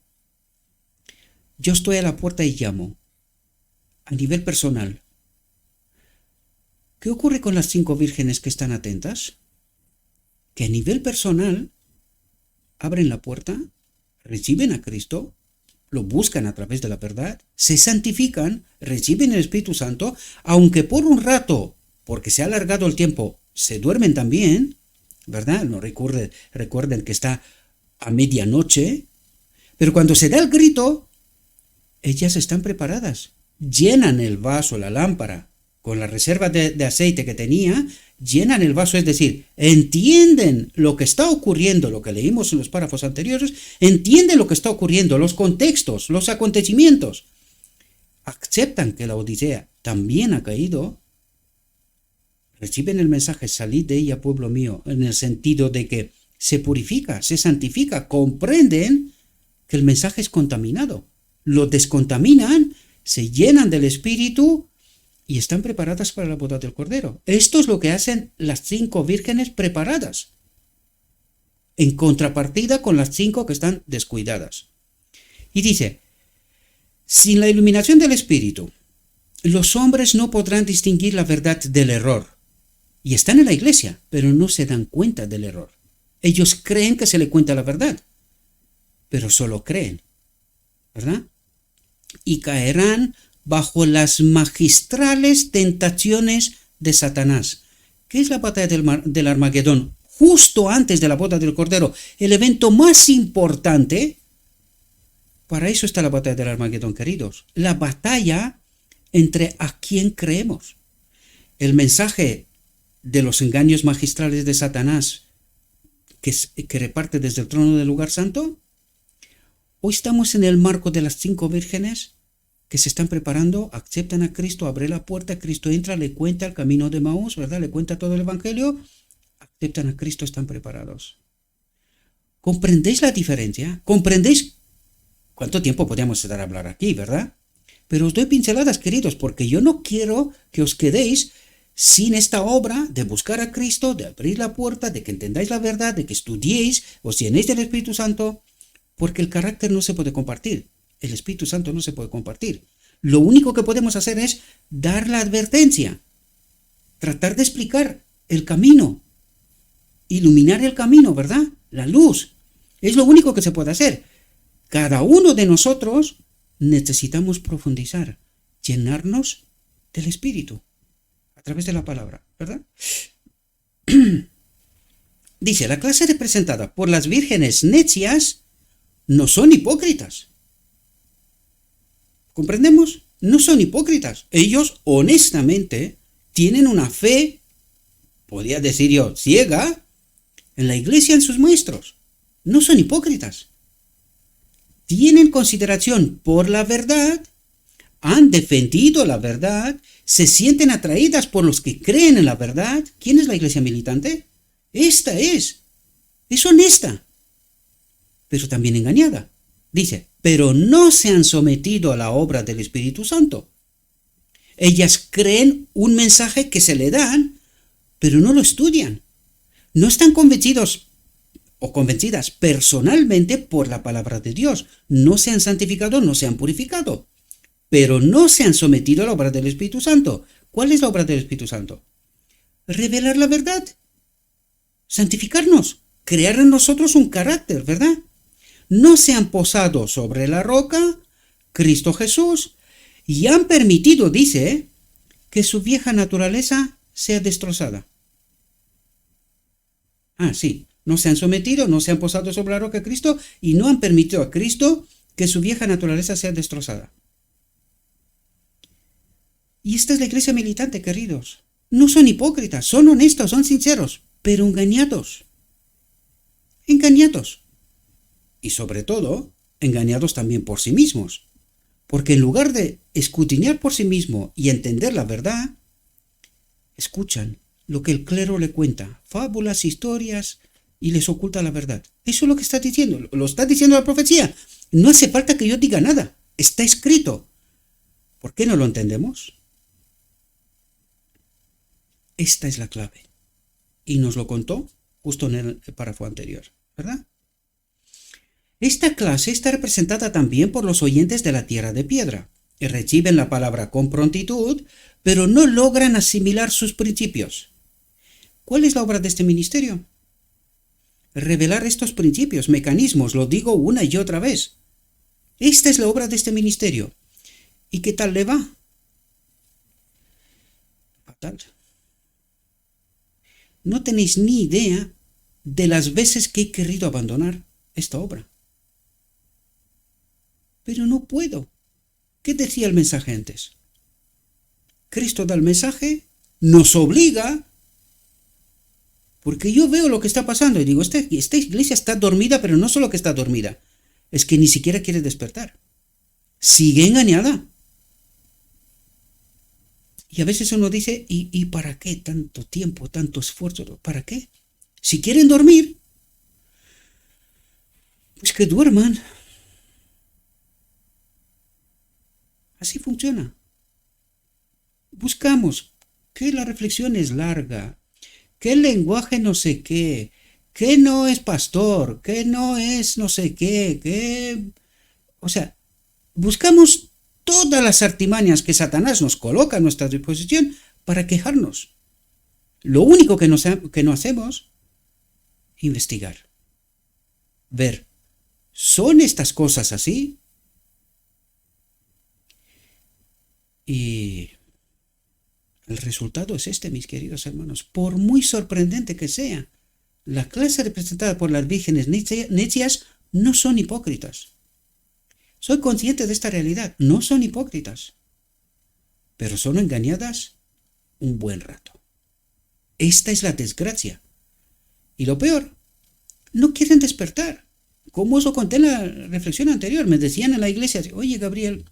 Yo estoy a la puerta y llamo. A nivel personal. ¿Qué ocurre con las 5 vírgenes que están atentas? Que a nivel personal abren la puerta, reciben a Cristo, lo buscan a través de la verdad, se santifican, reciben el Espíritu Santo, aunque por un rato, porque se ha alargado el tiempo, se duermen también, ¿verdad? No recuerden que está a medianoche, pero cuando se da el grito, ellas están preparadas, llenan el vaso, la lámpara, con la reserva de aceite que tenía, llenan el vaso, es decir, entienden lo que está ocurriendo, lo que leímos en los párrafos anteriores, entienden lo que está ocurriendo, los contextos, los acontecimientos, aceptan que la Odisea también ha caído, reciben el mensaje, salid de ella, pueblo mío, en el sentido de que se purifica, se santifica, comprenden que el mensaje es contaminado, lo descontaminan, se llenan del Espíritu y están preparadas para la boda del Cordero. Esto es lo que hacen las 5 vírgenes preparadas, en contrapartida con las 5 que están descuidadas. Y dice, sin la iluminación del Espíritu, los hombres no podrán distinguir la verdad del error. Y están en la iglesia, pero no se dan cuenta del error. Ellos creen que se le cuenta la verdad, pero solo creen, ¿verdad? Y caerán bajo las magistrales tentaciones de Satanás. ¿Qué es la batalla del Armagedón? Justo antes de la boda del Cordero, el evento más importante. Para eso está la batalla del Armagedón, queridos. La batalla entre a quién creemos. El mensaje de los engaños magistrales de Satanás que reparte desde el trono del lugar santo. Hoy estamos en el marco de las 5 vírgenes que se están preparando, aceptan a Cristo, abre la puerta, Cristo entra, le cuenta el camino de Maús, ¿verdad? Le cuenta todo el Evangelio, aceptan a Cristo, están preparados. ¿Comprendéis la diferencia? ¿Comprendéis cuánto tiempo podríamos estar a hablar aquí, verdad? Pero os doy pinceladas, queridos, porque yo no quiero que os quedéis sin esta obra de buscar a Cristo, de abrir la puerta, de que entendáis la verdad, de que estudiéis, os llenéis del Espíritu Santo, porque el carácter no se puede compartir. El Espíritu Santo no se puede compartir. Lo único que podemos hacer es dar la advertencia, tratar de explicar el camino, iluminar el camino, ¿verdad? La luz. Es lo único que se puede hacer. Cada uno de nosotros necesitamos profundizar, llenarnos del Espíritu a través de la palabra, ¿verdad? Dice, la clase representada por las vírgenes necias no son hipócritas. ¿Comprendemos? No son hipócritas. Ellos honestamente tienen una fe, podría decir yo, ciega, en la iglesia, en sus maestros. No son hipócritas. Tienen consideración por la verdad, han defendido la verdad, se sienten atraídas por los que creen en la verdad. ¿Quién es la iglesia militante? Esta es honesta, pero también engañada. Dice, pero no se han sometido a la obra del Espíritu Santo. Ellas creen un mensaje que se le dan, pero no lo estudian. No están convencidos o convencidas personalmente por la palabra de Dios. No se han santificado, no se han purificado, pero no se han sometido a la obra del Espíritu Santo. ¿Cuál es la obra del Espíritu Santo? Revelar la verdad, santificarnos, crear en nosotros un carácter, ¿verdad? No se han posado sobre la roca, Cristo Jesús, y han permitido, dice, que su vieja naturaleza sea destrozada. Sí, no se han sometido, no se han posado sobre la roca de Cristo y no han permitido a Cristo que su vieja naturaleza sea destrozada. Y esta es la iglesia militante, queridos. No son hipócritas, son honestos, son sinceros, pero engañados. Engañados. Y sobre todo, engañados también por sí mismos. Porque en lugar de escudriñar por sí mismo y entender la verdad, escuchan lo que el clero le cuenta, fábulas, historias, y les oculta la verdad. Eso es lo que está diciendo, lo está diciendo la profecía. No hace falta que yo diga nada, está escrito. ¿Por qué no lo entendemos? Esta es la clave. Y nos lo contó justo en el párrafo anterior, ¿verdad? Esta clase está representada también por los oyentes de la tierra de piedra. Reciben la palabra con prontitud, pero no logran asimilar sus principios. ¿Cuál es la obra de este ministerio? Revelar estos principios, mecanismos, lo digo una y otra vez. Esta es la obra de este ministerio. ¿Y qué tal le va? Fatal. No tenéis ni idea de las veces que he querido abandonar esta obra. Pero no puedo. ¿Qué decía el mensaje antes? Cristo da el mensaje, nos obliga, porque yo veo lo que está pasando y digo, esta iglesia está dormida, pero no solo que está dormida, es que ni siquiera quiere despertar. Sigue engañada. Y a veces uno dice, ¿y para qué tanto tiempo, tanto esfuerzo? ¿Para qué? Si quieren dormir, pues que duerman. Así funciona. Buscamos que la reflexión es larga, que el lenguaje no sé qué, que no es pastor, que no es no sé qué, que... O sea, buscamos todas las artimañas que Satanás nos coloca a nuestra disposición para quejarnos. Lo único que no hacemos, investigar. Ver, ¿son estas cosas así? Y el resultado es este, mis queridos hermanos. Por muy sorprendente que sea, la clase representada por las vírgenes necias no son hipócritas. Soy consciente de esta realidad, no son hipócritas, pero son engañadas un buen rato. Esta es la desgracia. Y lo peor, no quieren despertar. Como os lo conté en la reflexión anterior, me decían en la iglesia, oye Gabriel,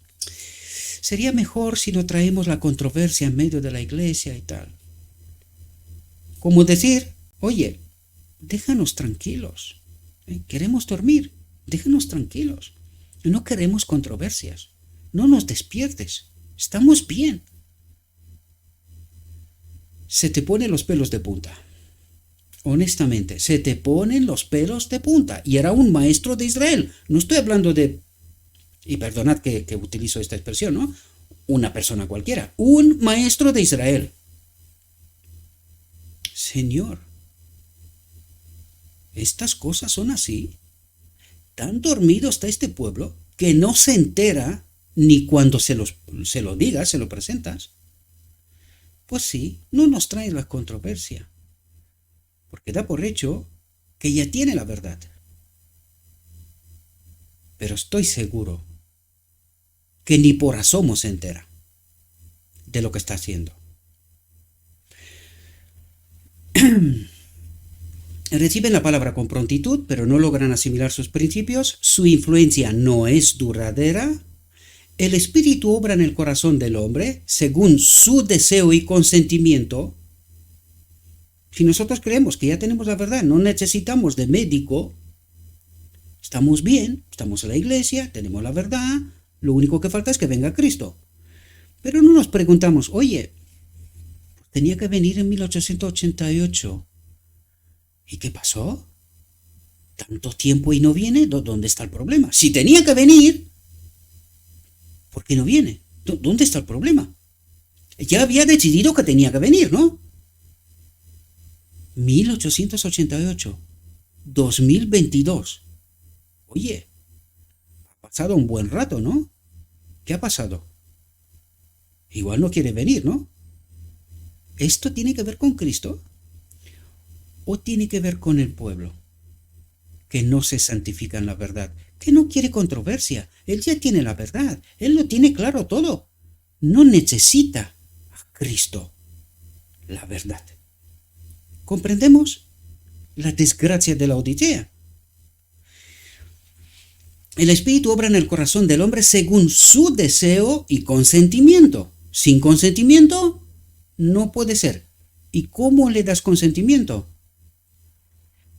sería mejor si no traemos la controversia en medio de la iglesia y tal. Como decir, oye, déjanos tranquilos. Queremos dormir, déjanos tranquilos. No queremos controversias. No nos despiertes. Estamos bien. Se te ponen los pelos de punta. Honestamente, se te ponen los pelos de punta. Y era un maestro de Israel. No estoy hablando de... Y perdonad que utilizo esta expresión, ¿no? Una persona cualquiera. Un maestro de Israel. Señor, ¿estas cosas son así? Tan dormido está este pueblo que no se entera ni cuando se lo digas, se lo presentas. Pues sí, no nos trae la controversia, porque da por hecho que ya tiene la verdad. Pero estoy seguro que ni por asomo se entera de lo que está haciendo. Reciben la palabra con prontitud, pero no logran asimilar sus principios, su influencia no es duradera, el Espíritu obra en el corazón del hombre según su deseo y consentimiento. Si nosotros creemos que ya tenemos la verdad, no necesitamos de médico, estamos bien, estamos en la iglesia, tenemos la verdad, lo único que falta es que venga Cristo. Pero no nos preguntamos, oye, tenía que venir en 1888. ¿Y qué pasó? ¿Tanto tiempo y no viene? ¿Dónde está el problema? Si tenía que venir, ¿por qué no viene? ¿Dónde está el problema? Ya había decidido que tenía que venir, ¿no? 1888, 2022. Oye, ha pasado un buen rato, ¿no? ¿Qué ha pasado? Igual no quiere venir, ¿no? ¿Esto tiene que ver con Cristo? ¿O tiene que ver con el pueblo? Que no se santifica en la verdad, que no quiere controversia. Él ya tiene la verdad, él lo tiene claro todo. No necesita a Cristo, la verdad. ¿Comprendemos la desgracia de la Odisea? El Espíritu obra en el corazón del hombre según su deseo y consentimiento. Sin consentimiento, no puede ser. ¿Y cómo le das consentimiento?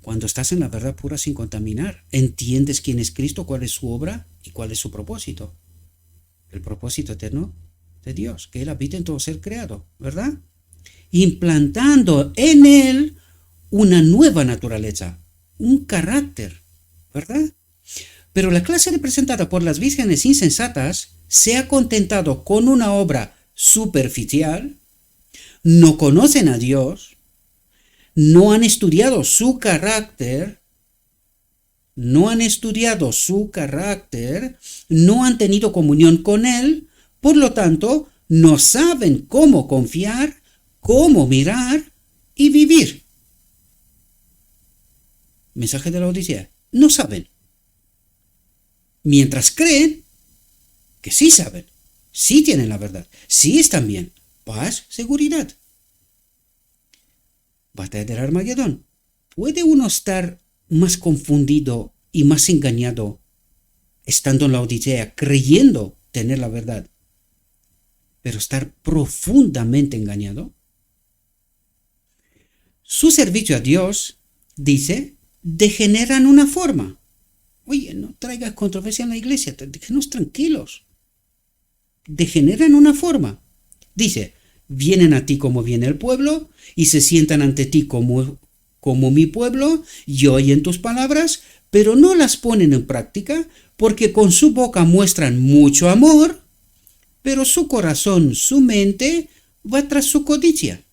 Cuando estás en la verdad pura sin contaminar, entiendes quién es Cristo, cuál es su obra y cuál es su propósito. El propósito eterno de Dios, que Él habita en todo ser creado, ¿verdad? Implantando en Él una nueva naturaleza, un carácter, ¿verdad? Pero la clase representada por las vírgenes insensatas se ha contentado con una obra superficial, no conocen a Dios, no han estudiado su carácter, no han tenido comunión con Él, por lo tanto, no saben cómo confiar, cómo mirar y vivir. Mensaje de la Odisea. No saben. Mientras creen que sí saben, sí tienen la verdad, sí están bien. Paz, seguridad. Batalla del Armagedón. ¿Puede uno estar más confundido y más engañado estando en la Odisea, creyendo tener la verdad, pero estar profundamente engañado? Su servicio a Dios, dice, degenera en una forma. Oye, no traigas controversia en la iglesia, déjenos tranquilos. Degenera en una forma. Dice, vienen a ti como viene el pueblo y se sientan ante ti como mi pueblo y oyen tus palabras, pero no las ponen en práctica porque con su boca muestran mucho amor, pero su corazón, su mente va tras su codicia.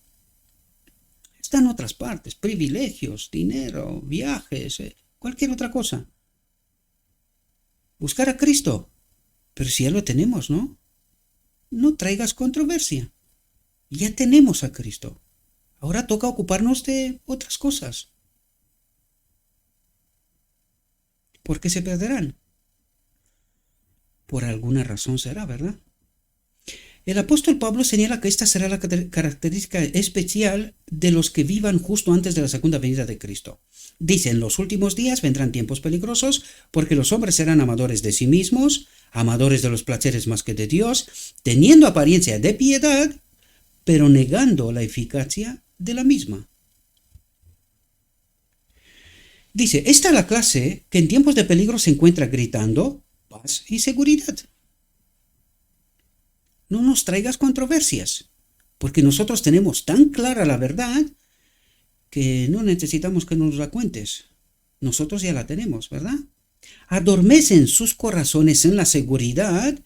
Está en otras partes, privilegios, dinero, viajes, cualquier otra cosa. Buscar a Cristo, pero si ya lo tenemos, ¿no? No traigas controversia. Ya tenemos a Cristo. Ahora toca ocuparnos de otras cosas. ¿Por qué se perderán? Por alguna razón será, ¿verdad? El apóstol Pablo señala que esta será la característica especial de los que vivan justo antes de la segunda venida de Cristo. Dice, en los últimos días vendrán tiempos peligrosos porque los hombres serán amadores de sí mismos, amadores de los placeres más que de Dios, teniendo apariencia de piedad, pero negando la eficacia de la misma. Dice, esta es la clase que en tiempos de peligro se encuentra gritando paz y seguridad. No nos traigas controversias, porque nosotros tenemos tan clara la verdad que no necesitamos que nos la cuentes. Nosotros ya la tenemos, ¿verdad? Adormecen sus corazones en la seguridad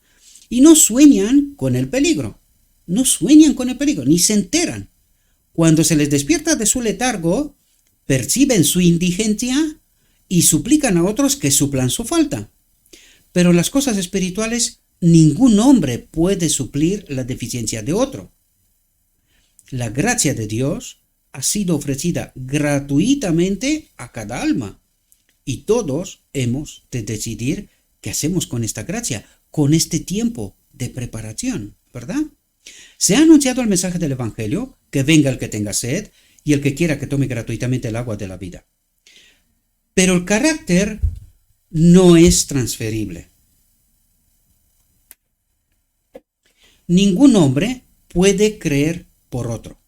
y no sueñan con el peligro. No sueñan con el peligro, ni se enteran. Cuando se les despierta de su letargo, perciben su indigencia y suplican a otros que suplan su falta. Pero las cosas espirituales, ningún hombre puede suplir la deficiencia de otro. La gracia de Dios ha sido ofrecida gratuitamente a cada alma. Y todos hemos de decidir qué hacemos con esta gracia, con este tiempo de preparación, ¿verdad? Se ha anunciado el mensaje del Evangelio, que venga el que tenga sed, y el que quiera que tome gratuitamente el agua de la vida. Pero el carácter no es transferible. Ningún hombre puede creer por otro.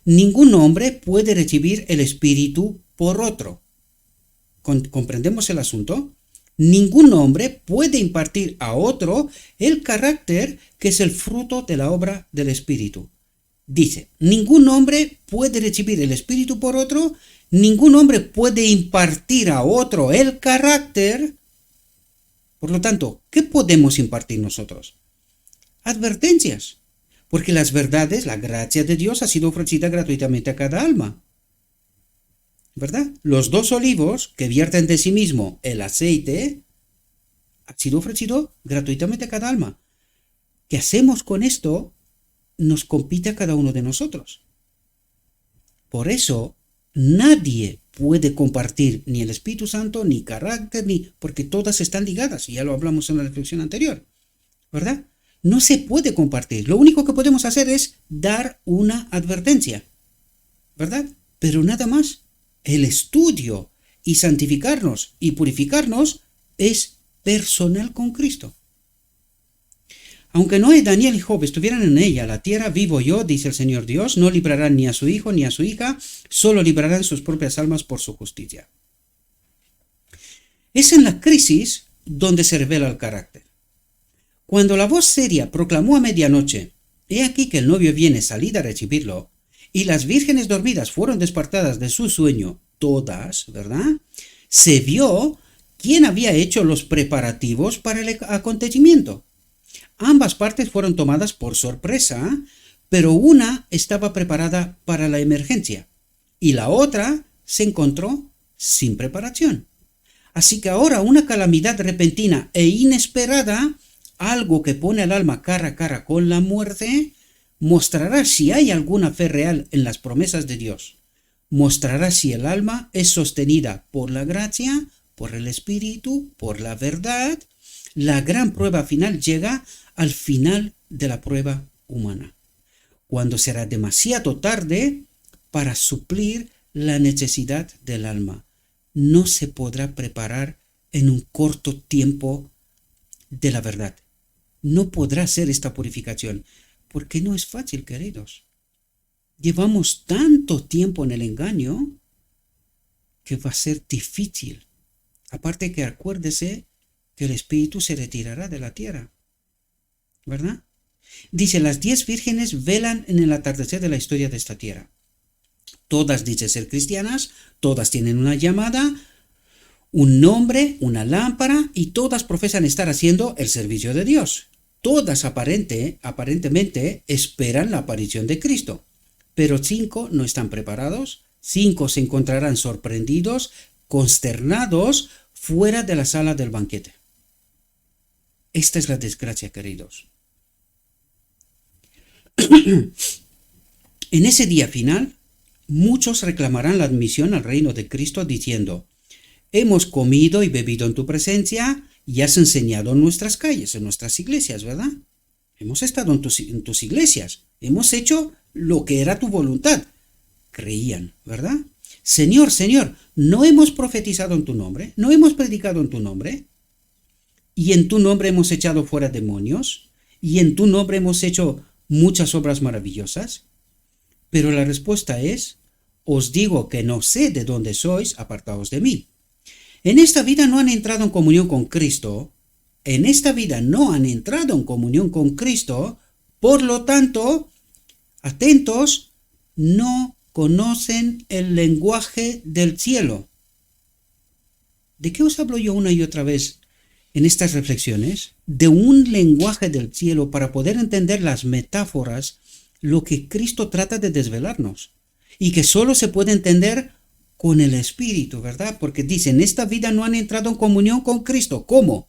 Ningún hombre puede recibir el Espíritu por otro. ¿Comprendemos el asunto? Ningún hombre puede impartir a otro el carácter que es el fruto de la obra del Espíritu. Dice, ningún hombre puede recibir el Espíritu por otro, ningún hombre puede impartir a otro el carácter. Por lo tanto, ¿qué podemos impartir nosotros? Advertencias, porque las verdades, la gracia de Dios ha sido ofrecida gratuitamente a cada alma. ¿Verdad? Los 2 olivos que vierten de sí mismo el aceite ha sido ofrecido gratuitamente a cada alma. ¿Qué hacemos con esto? Nos compite a cada uno de nosotros. Por eso, nadie puede compartir ni el Espíritu Santo, ni carácter, porque todas están ligadas, y ya lo hablamos en la reflexión anterior. ¿Verdad? No se puede compartir. Lo único que podemos hacer es dar una advertencia. ¿Verdad? Pero nada más. El estudio y santificarnos y purificarnos es personal con Cristo. Aunque Noé, Daniel y Job estuvieran en ella, la tierra vivo yo, dice el Señor Dios, no librarán ni a su hijo ni a su hija, solo librarán sus propias almas por su justicia. Es en la crisis donde se revela el carácter. Cuando la voz seria proclamó a medianoche, he aquí que el novio viene, salid a recibirlo, y las vírgenes dormidas fueron despertadas de su sueño, todas, ¿verdad? Se vio quién había hecho los preparativos para el acontecimiento. Ambas partes fueron tomadas por sorpresa, pero una estaba preparada para la emergencia y la otra se encontró sin preparación. Así que ahora una calamidad repentina e inesperada, algo que pone al alma cara a cara con la muerte, mostrará si hay alguna fe real en las promesas de Dios. Mostrará si el alma es sostenida por la gracia, por el Espíritu, por la verdad. La gran prueba final llega al final de la prueba humana, cuando será demasiado tarde para suplir la necesidad del alma. No se podrá preparar en un corto tiempo de la verdad. No podrá ser esta purificación, porque no es fácil, queridos. Llevamos tanto tiempo en el engaño que va a ser difícil. Aparte que acuérdese que el Espíritu se retirará de la tierra, ¿verdad? Dice, las 10 vírgenes velan en el atardecer de la historia de esta tierra. Todas dicen ser cristianas, todas tienen una llamada, un nombre, una lámpara, y todas profesan estar haciendo el servicio de Dios. Todas aparentemente esperan la aparición de Cristo, pero 5 no están preparados, 5 se encontrarán sorprendidos, consternados, fuera de la sala del banquete. Esta es la desgracia, queridos. En ese día final, muchos reclamarán la admisión al reino de Cristo diciendo, hemos comido y bebido en tu presencia y has enseñado en nuestras calles, en nuestras iglesias, ¿verdad? Hemos estado en tus iglesias, hemos hecho lo que era tu voluntad. Creían, ¿verdad? Señor, Señor, ¿no hemos profetizado en tu nombre? ¿No hemos predicado en tu nombre? ¿Y en tu nombre hemos echado fuera demonios? ¿Y en tu nombre hemos hecho muchas obras maravillosas? Pero la respuesta es, os digo que no sé de dónde sois, apartaos de mí. En esta vida no han entrado en comunión con Cristo, por lo tanto, atentos, no conocen el lenguaje del cielo. ¿De qué os hablo yo una y otra vez en estas reflexiones? De un lenguaje del cielo para poder entender las metáforas, lo que Cristo trata de desvelarnos, y que solo se puede entender con el Espíritu, ¿verdad? Porque dice, en esta vida no han entrado en comunión con Cristo. ¿Cómo?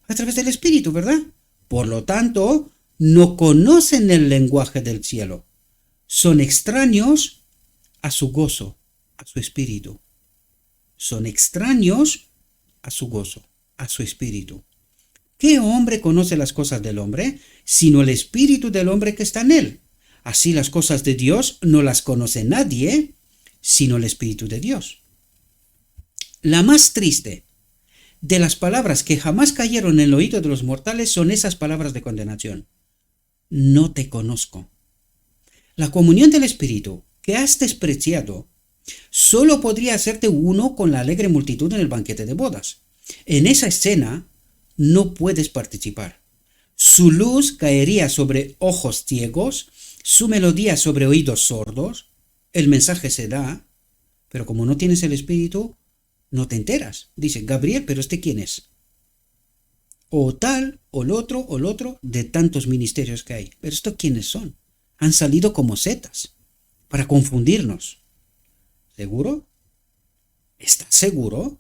A través del Espíritu, ¿verdad? Por lo tanto, no conocen el lenguaje del cielo. Son extraños a su gozo, a su espíritu. Son extraños a su gozo, a su espíritu. ¿Qué hombre conoce las cosas del hombre, sino el espíritu del hombre que está en él? Así las cosas de Dios no las conoce nadie, sino el Espíritu de Dios. La más triste de las palabras que jamás cayeron en el oído de los mortales son esas palabras de condenación. No te conozco. La comunión del Espíritu que has despreciado solo podría hacerte uno con la alegre multitud en el banquete de bodas. En esa escena no puedes participar. Su luz caería sobre ojos ciegos, su melodía sobre oídos sordos. El mensaje se da, pero como no tienes el Espíritu, no te enteras. Dice, Gabriel, ¿pero este quién es? O tal, o el otro, de tantos ministerios que hay. ¿Pero estos quiénes son? Han salido como setas para confundirnos. ¿Seguro? ¿Estás seguro?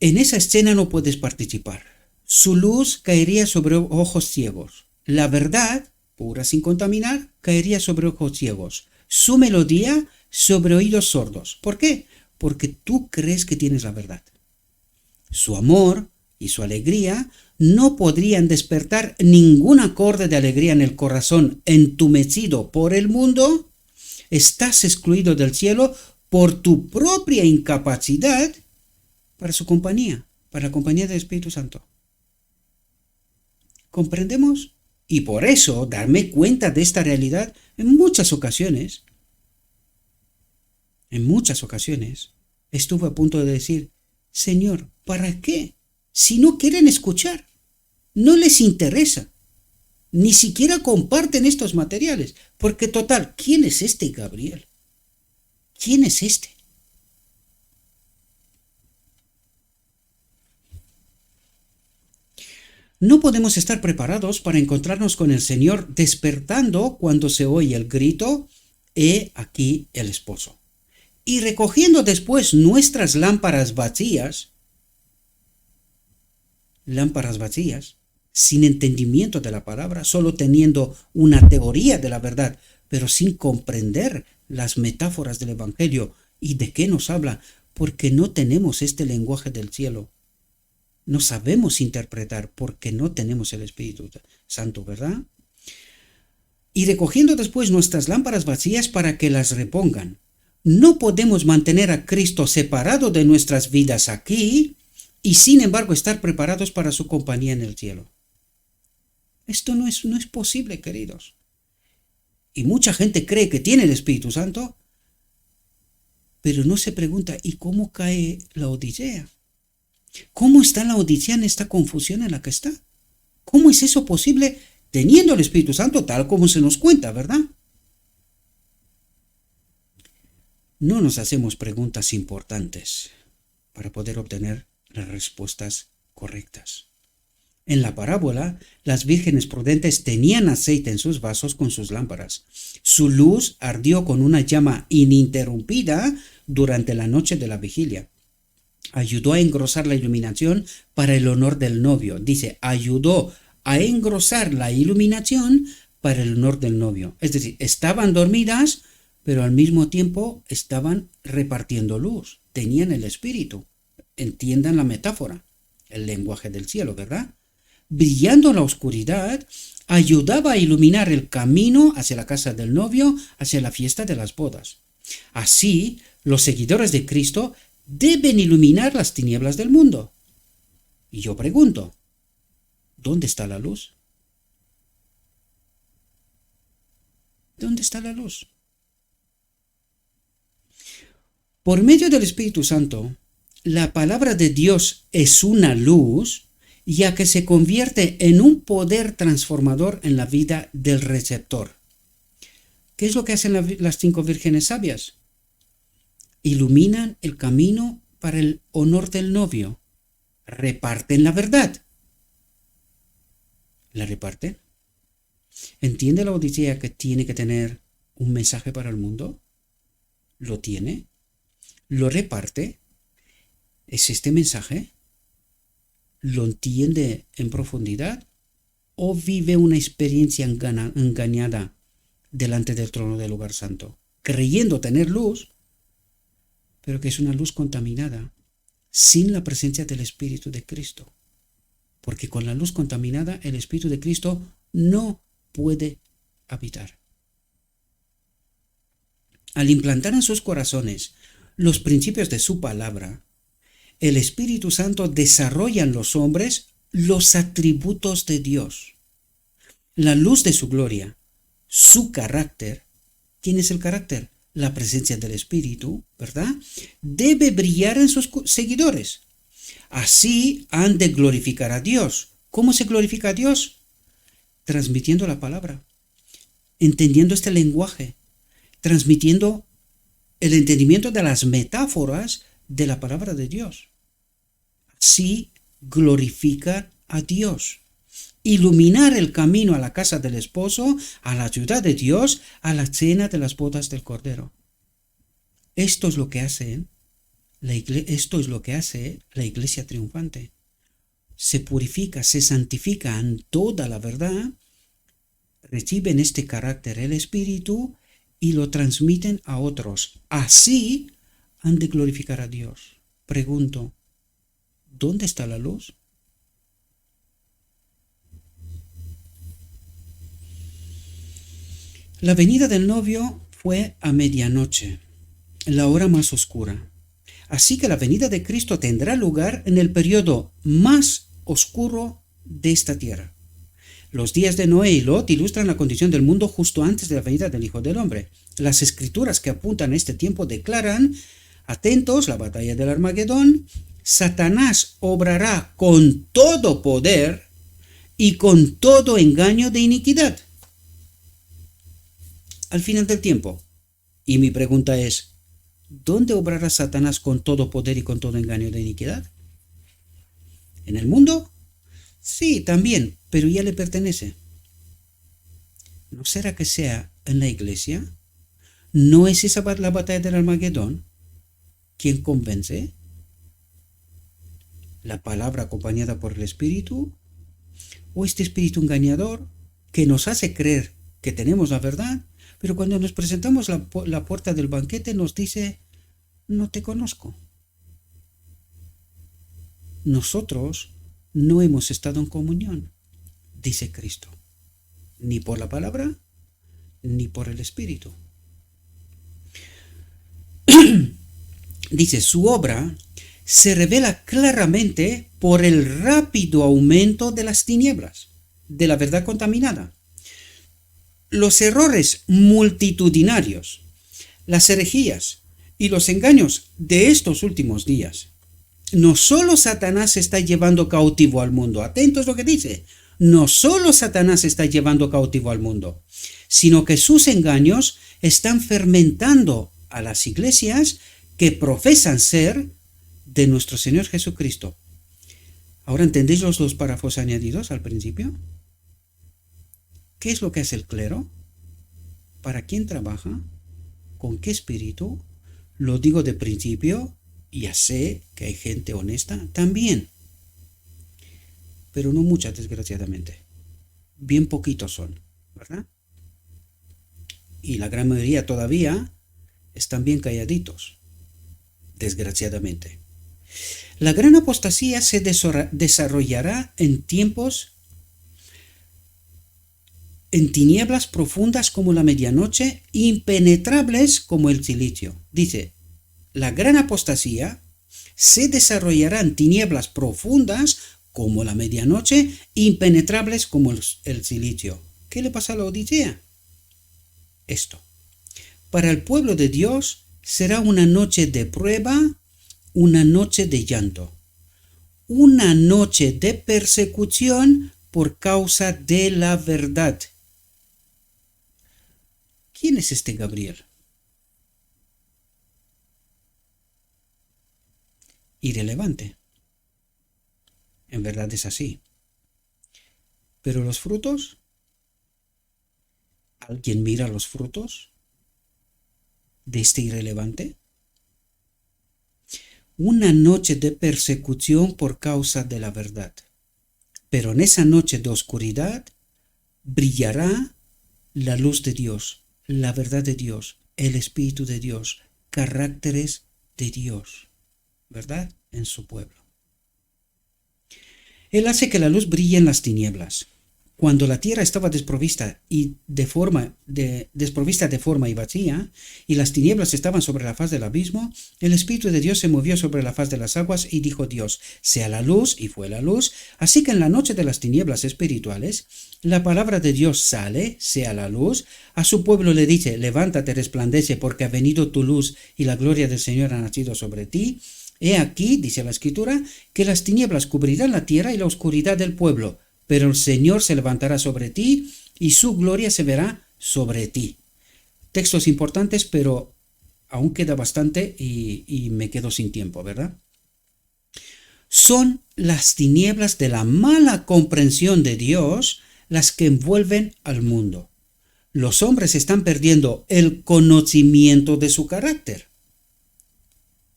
En esa escena no puedes participar. Su luz caería sobre ojos ciegos. La verdad, pura sin contaminar, caería sobre ojos ciegos. Su melodía sobre oídos sordos. ¿Por qué? Porque tú crees que tienes la verdad. Su amor y su alegría no podrían despertar ningún acorde de alegría en el corazón entumecido por el mundo. Estás excluido del cielo por tu propia incapacidad para su compañía, para la compañía del Espíritu Santo. ¿Comprendemos? Y por eso darme cuenta de esta realidad en muchas ocasiones, estuve a punto de decir, Señor, ¿para qué? Si no quieren escuchar, no les interesa, ni siquiera comparten estos materiales, porque total, ¿quién es este Gabriel? ¿Quién es este? No podemos estar preparados para encontrarnos con el Señor despertando cuando se oye el grito, «He aquí el esposo», y recogiendo después nuestras lámparas vacías, sin entendimiento de la palabra, solo teniendo una teoría de la verdad, pero sin comprender las metáforas del Evangelio y de qué nos habla, porque no tenemos este lenguaje del cielo. No sabemos interpretar porque no tenemos el Espíritu Santo, ¿verdad? Y recogiendo después nuestras lámparas vacías para que las repongan. No podemos mantener a Cristo separado de nuestras vidas aquí y sin embargo estar preparados para su compañía en el cielo. Esto no es posible, queridos. Y mucha gente cree que tiene el Espíritu Santo, pero no se pregunta, ¿y cómo cae la Odisea? ¿Cómo está la Odisea en esta confusión en la que está? ¿Cómo es eso posible teniendo el Espíritu Santo tal como se nos cuenta, verdad? No nos hacemos preguntas importantes para poder obtener las respuestas correctas. En la parábola, las vírgenes prudentes tenían aceite en sus vasos con sus lámparas. Su luz ardió con una llama ininterrumpida durante la noche de la vigilia. Ayudó a engrosar la iluminación para el honor del novio. Dice, ayudó a engrosar la iluminación para el honor del novio. Es decir, estaban dormidas, pero al mismo tiempo estaban repartiendo luz. Tenían el Espíritu. Entiendan la metáfora, el lenguaje del cielo, ¿verdad? Brillando en la oscuridad, ayudaba a iluminar el camino hacia la casa del novio, hacia la fiesta de las bodas. Así, los seguidores de Cristo deben iluminar las tinieblas del mundo. Y yo pregunto, ¿dónde está la luz? ¿Dónde está la luz? Por medio del Espíritu Santo, la palabra de Dios es una luz, ya que se convierte en un poder transformador en la vida del receptor. ¿Qué es lo que hacen las 5 vírgenes sabias? Iluminan el camino para el honor del novio. Reparten la verdad. ¿La reparten? ¿Entiende la Odisea que tiene que tener un mensaje para el mundo? ¿Lo tiene? ¿Lo reparte? ¿Es este mensaje? ¿Lo entiende en profundidad? ¿O vive una experiencia engañada delante del trono del lugar santo, creyendo tener luz, pero que es una luz contaminada, sin la presencia del Espíritu de Cristo? Porque con la luz contaminada, el Espíritu de Cristo no puede habitar. Al implantar en sus corazones los principios de su palabra, el Espíritu Santo desarrolla en los hombres los atributos de Dios, la luz de su gloria, su carácter. ¿Quién es el carácter? La presencia del Espíritu, ¿verdad? Debe brillar en sus seguidores. Así han de glorificar a Dios. ¿Cómo se glorifica a Dios? Transmitiendo la palabra, entendiendo este lenguaje, transmitiendo el entendimiento de las metáforas de la palabra de Dios. Así glorifica a Dios. Iluminar el camino a la casa del esposo, a la ciudad de Dios, a la cena de las bodas del Cordero. Esto es lo que hace la iglesia triunfante. Se purifica, se santifica en toda la verdad, reciben este carácter el Espíritu y lo transmiten a otros. Así han de glorificar a Dios. Pregunto, ¿dónde está la luz? La venida del novio fue a medianoche, la hora más oscura. Así que la venida de Cristo tendrá lugar en el periodo más oscuro de esta tierra. Los días de Noé y Lot ilustran la condición del mundo justo antes de la venida del Hijo del Hombre. Las escrituras que apuntan a este tiempo declaran, atentos, la batalla del Armagedón, Satanás obrará con todo poder y con todo engaño de iniquidad al final del tiempo. Y mi pregunta es, ¿dónde obrará Satanás con todo poder y con todo engaño de iniquidad? ¿En el mundo? Sí, también, pero ya le pertenece. ¿No será que sea en la iglesia? ¿No es esa la batalla del Armagedón? ¿Quién convence? ¿La palabra acompañada por el Espíritu? ¿O este espíritu engañador que nos hace creer que tenemos la verdad, pero cuando nos presentamos la puerta del banquete nos dice, no te conozco? Nosotros no hemos estado en comunión, dice Cristo, ni por la palabra, ni por el Espíritu. Dice, su obra se revela claramente por el rápido aumento de las tinieblas, de la verdad contaminada. Los errores multitudinarios, las herejías y los engaños de estos últimos días. No solo Satanás está llevando cautivo al mundo, atentos lo que dice, no solo Satanás está llevando cautivo al mundo, sino que sus engaños están fermentando a las iglesias que profesan ser de nuestro Señor Jesucristo. ¿Ahora entendéis los dos párrafos añadidos al principio? ¿Qué es lo que hace el clero? ¿Para quién trabaja? ¿Con qué espíritu? Lo digo de principio, ya sé que hay gente honesta también, pero no muchas, desgraciadamente. Bien poquitos son, ¿verdad? Y la gran mayoría todavía están bien calladitos, desgraciadamente. La gran apostasía se desarrollará en tinieblas profundas como la medianoche, impenetrables como el silicio. Dice, la gran apostasía se desarrollará en tinieblas profundas como la medianoche, impenetrables como el silicio. ¿Qué le pasa a la Odisea? Esto. Para el pueblo de Dios será una noche de prueba, una noche de llanto, una noche de persecución por causa de la verdad. ¿Quién es este Gabriel? Irrelevante. En verdad es así. Pero los frutos, ¿alguien mira los frutos de este irrelevante? Una noche de persecución por causa de la verdad. Pero en esa noche de oscuridad brillará la luz de Dios, la verdad de Dios, el Espíritu de Dios, caracteres de Dios, ¿verdad? En su pueblo. Él hace que la luz brille en las tinieblas. Cuando la tierra estaba desprovista de forma y vacía, y las tinieblas estaban sobre la faz del abismo, el Espíritu de Dios se movió sobre la faz de las aguas y dijo Dios, sea la luz, y fue la luz. Así que en la noche de las tinieblas espirituales, la palabra de Dios sale, sea la luz. A su pueblo le dice, levántate, resplandece, porque ha venido tu luz y la gloria del Señor ha nacido sobre ti. He aquí, dice la Escritura, que las tinieblas cubrirán la tierra y la oscuridad del pueblo, pero el Señor se levantará sobre ti y su gloria se verá sobre ti. Textos importantes, pero aún queda bastante y me quedo sin tiempo, ¿verdad? Son las tinieblas de la mala comprensión de Dios las que envuelven al mundo. Los hombres están perdiendo el conocimiento de su carácter.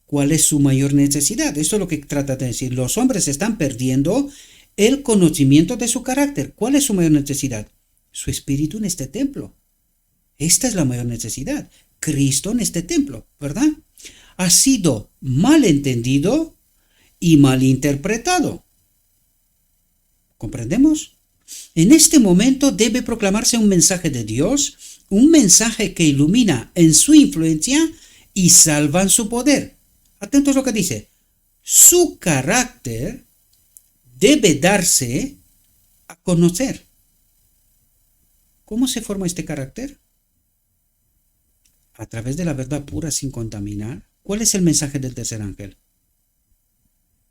¿Cuál es su mayor necesidad? Esto es lo que trata de decir. Los hombres están perdiendo el conocimiento de su carácter. ¿Cuál es su mayor necesidad? Su espíritu en este templo. Esta es la mayor necesidad. Cristo en este templo, ¿verdad? Ha sido mal entendido y mal interpretado. ¿Comprendemos? En este momento debe proclamarse un mensaje de Dios, un mensaje que ilumina en su influencia y salva en su poder. Atentos a lo que dice. Su carácter debe darse a conocer. ¿Cómo se forma este carácter? A través de la verdad pura sin contaminar. ¿Cuál es el mensaje del tercer ángel?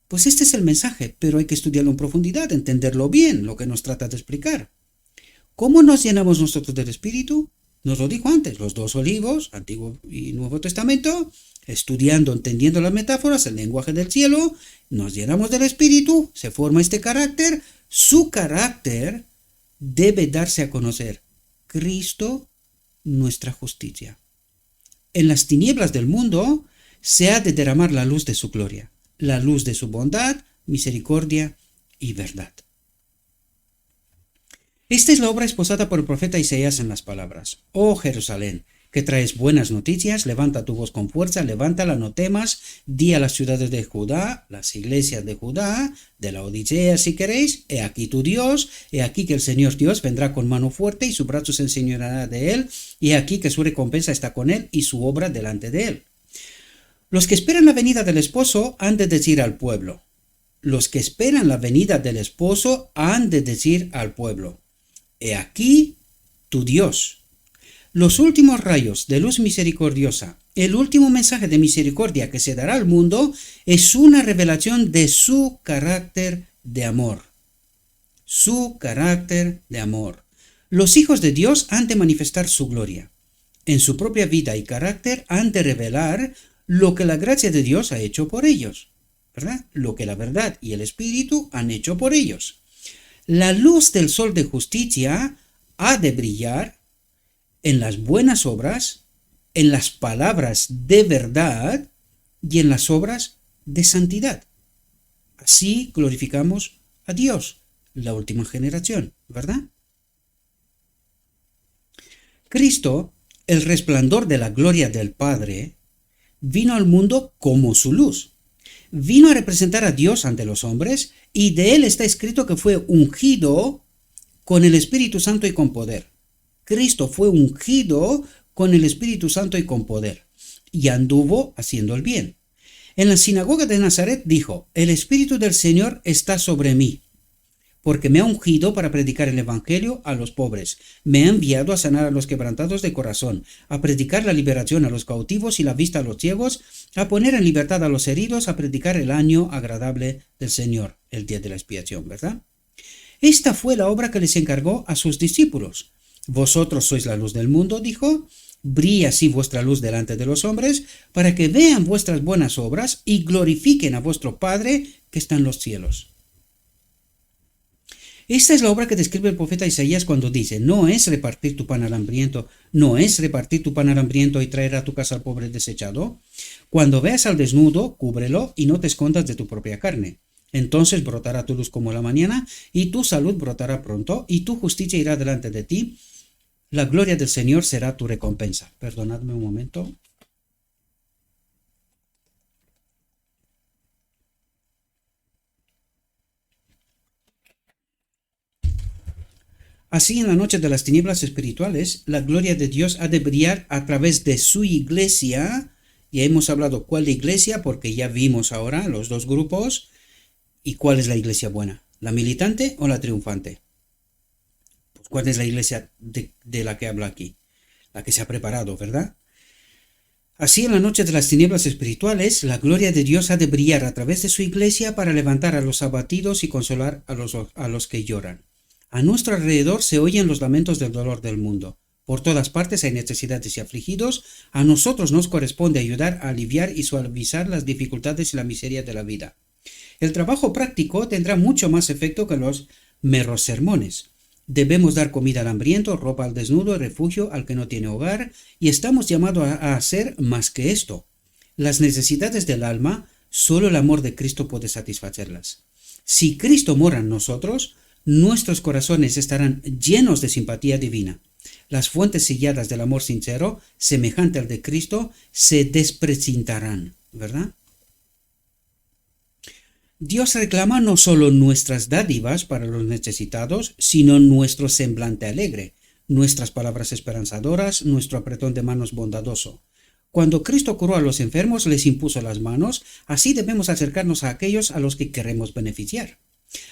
Pues este es el mensaje, pero hay que estudiarlo en profundidad, entenderlo bien, lo que nos trata de explicar. ¿Cómo nos llenamos nosotros del Espíritu? Nos lo dijo antes, los dos olivos, Antiguo y Nuevo Testamento, estudiando, entendiendo las metáforas, el lenguaje del cielo, nos llenamos del Espíritu, se forma este carácter, su carácter debe darse a conocer. Cristo, nuestra justicia. En las tinieblas del mundo se ha de derramar la luz de su gloria, la luz de su bondad, misericordia y verdad. Esta es la obra esposada por el profeta Isaías en las palabras: Oh Jerusalén, que traes buenas noticias, levanta tu voz con fuerza, levántala, no temas, di a las ciudades de Judá, las iglesias de Judá, de la Odisea si queréis, he aquí tu Dios, he aquí que el Señor Dios vendrá con mano fuerte y su brazo se enseñoreará de él, y he aquí que su recompensa está con él y su obra delante de él. Los que esperan la venida del esposo han de decir al pueblo. Los que esperan la venida del esposo han de decir al pueblo: He aquí tu Dios. Los últimos rayos de luz misericordiosa, el último mensaje de misericordia que se dará al mundo es una revelación de su carácter de amor. Su carácter de amor. Los hijos de Dios han de manifestar su gloria. En su propia vida y carácter han de revelar lo que la gracia de Dios ha hecho por ellos, ¿verdad? Lo que la verdad y el Espíritu han hecho por ellos. La luz del sol de justicia ha de brillar en las buenas obras, en las palabras de verdad y en las obras de santidad. Así glorificamos a Dios, la última generación, ¿verdad? Cristo, el resplandor de la gloria del Padre, vino al mundo como su luz. Vino a representar a Dios ante los hombres y de él está escrito que fue ungido con el Espíritu Santo y con poder. Cristo fue ungido con el Espíritu Santo y con poder, y anduvo haciendo el bien. En la sinagoga de Nazaret dijo: El Espíritu del Señor está sobre mí, porque me ha ungido para predicar el Evangelio a los pobres, me ha enviado a sanar a los quebrantados de corazón, a predicar la liberación a los cautivos y la vista a los ciegos, a poner en libertad a los heridos, a predicar el año agradable del Señor, el día de la expiación, ¿verdad? Esta fue la obra que les encargó a sus discípulos. Vosotros sois la luz del mundo, dijo, brilla así vuestra luz delante de los hombres, para que vean vuestras buenas obras y glorifiquen a vuestro Padre que está en los cielos. Esta es la obra que describe el profeta Isaías cuando dice: no es repartir tu pan al hambriento, no es repartir tu pan al hambriento y traer a tu casa al pobre desechado. Cuando veas al desnudo, cúbrelo y no te escondas de tu propia carne. Entonces brotará tu luz como la mañana, y tu salud brotará pronto, y tu justicia irá delante de ti. La gloria del Señor será tu recompensa. Perdonadme un momento. Así, en la noche de las tinieblas espirituales, la gloria de Dios ha de brillar a través de su iglesia. Ya hemos hablado cuál iglesia, porque ya vimos ahora los dos grupos. ¿Y cuál es la iglesia buena? ¿La militante o la triunfante? Pues, ¿cuál es la iglesia de la que habla aquí? La que se ha preparado, ¿verdad? Así, en la noche de las tinieblas espirituales, la gloria de Dios ha de brillar a través de su iglesia para levantar a los abatidos y consolar a los que lloran. A nuestro alrededor se oyen los lamentos del dolor del mundo. Por todas partes hay necesidades y afligidos. A nosotros nos corresponde ayudar a aliviar y suavizar las dificultades y la miseria de la vida. El trabajo práctico tendrá mucho más efecto que los meros sermones. Debemos dar comida al hambriento, ropa al desnudo, refugio al que no tiene hogar, y estamos llamados a hacer más que esto. Las necesidades del alma, solo el amor de Cristo puede satisfacerlas. Si Cristo mora en nosotros, nuestros corazones estarán llenos de simpatía divina. Las fuentes selladas del amor sincero, semejante al de Cristo, se desprecintarán, ¿verdad? Dios reclama no solo nuestras dádivas para los necesitados, sino nuestro semblante alegre, nuestras palabras esperanzadoras, nuestro apretón de manos bondadoso. Cuando Cristo curó a los enfermos, les impuso las manos, así debemos acercarnos a aquellos a los que queremos beneficiar.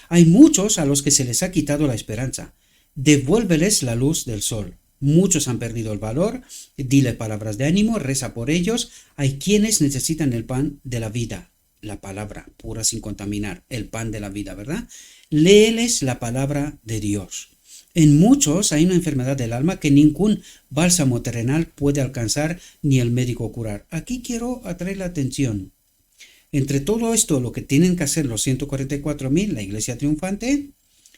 Hay muchos a los que se les ha quitado la esperanza. Devuélveles la luz del sol. Muchos han perdido el valor, dile palabras de ánimo, reza por ellos. Hay quienes necesitan el pan de la vida. La palabra pura sin contaminar, el pan de la vida, ¿verdad? Léeles la palabra de Dios. En muchos hay una enfermedad del alma que ningún bálsamo terrenal puede alcanzar ni el médico curar. Aquí quiero atraer la atención. Entre todo esto, lo que tienen que hacer los 144.000, la iglesia triunfante,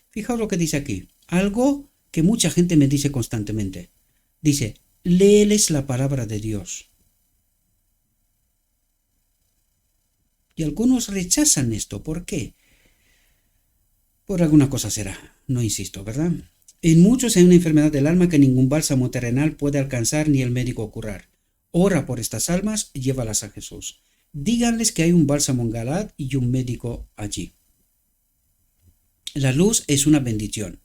fijaos lo que dice aquí. Algo que mucha gente me dice constantemente. Dice, léeles la palabra de Dios. Y algunos rechazan esto. ¿Por qué? Por alguna cosa será. No insisto, ¿verdad? En muchos hay una enfermedad del alma que ningún bálsamo terrenal puede alcanzar ni el médico curar. Ora por estas almas y llévalas a Jesús. Díganles que hay un bálsamo en Galaad y un médico allí. La luz es una bendición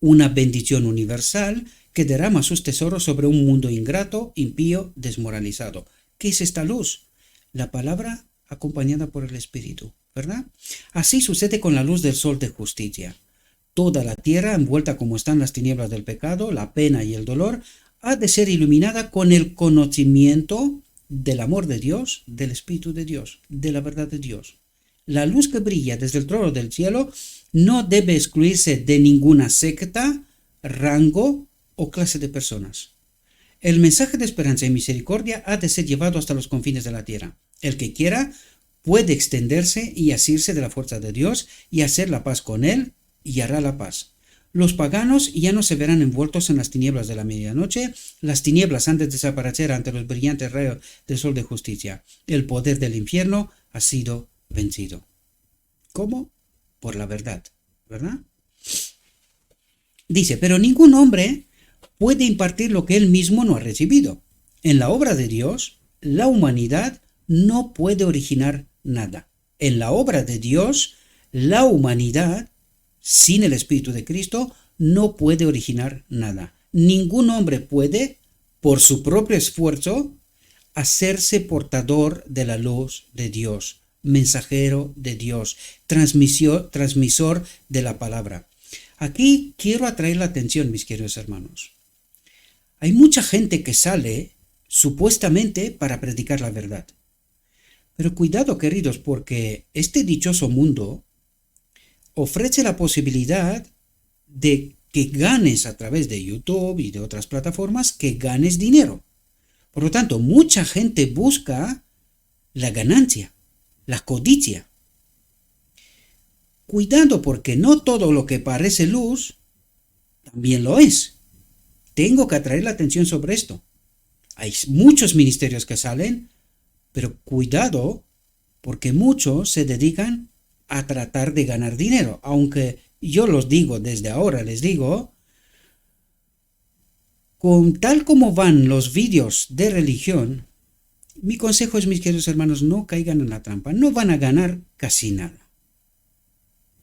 universal que derrama sus tesoros sobre un mundo ingrato, impío, desmoralizado. ¿Qué es esta luz? La palabra acompañada por el Espíritu, ¿verdad? Así sucede con la luz del sol de justicia. Toda la tierra, envuelta como están las tinieblas del pecado, la pena y el dolor, ha de ser iluminada con el conocimiento del amor de Dios, del Espíritu de Dios, de la verdad de Dios. La luz que brilla desde el trono del cielo no debe excluirse de ninguna secta, rango o clase de personas. El mensaje de esperanza y misericordia ha de ser llevado hasta los confines de la tierra. El que quiera puede extenderse y asirse de la fuerza de Dios y hacer la paz con él, y hará la paz. Los paganos ya no se verán envueltos en las tinieblas de la medianoche. Las tinieblas han de desaparecer ante los brillantes rayos del sol de justicia. El poder del infierno ha sido vencido. ¿Cómo? Por la verdad, ¿verdad? Dice, pero ningún hombre puede impartir lo que él mismo no ha recibido. En la obra de Dios, la humanidad no puede originar nada. En la obra de Dios, la humanidad, sin el Espíritu de Cristo, no puede originar nada. Ningún hombre puede, por su propio esfuerzo, hacerse portador de la luz de Dios, mensajero de Dios, transmisor de la palabra. Aquí quiero atraer la atención, mis queridos hermanos. Hay mucha gente que sale supuestamente para predicar la verdad. Pero cuidado, queridos, porque este dichoso mundo ofrece la posibilidad de que ganes a través de YouTube y de otras plataformas, que ganes dinero. Por lo tanto, mucha gente busca la ganancia, la codicia. Cuidado, porque no todo lo que parece luz también lo es. Tengo que atraer la atención sobre esto. Hay muchos ministerios que salen, pero cuidado, porque muchos se dedican a tratar de ganar dinero. Aunque yo los digo desde ahora, les digo, con tal como van los vídeos de religión, mi consejo es, mis queridos hermanos, no caigan en la trampa. No van a ganar casi nada.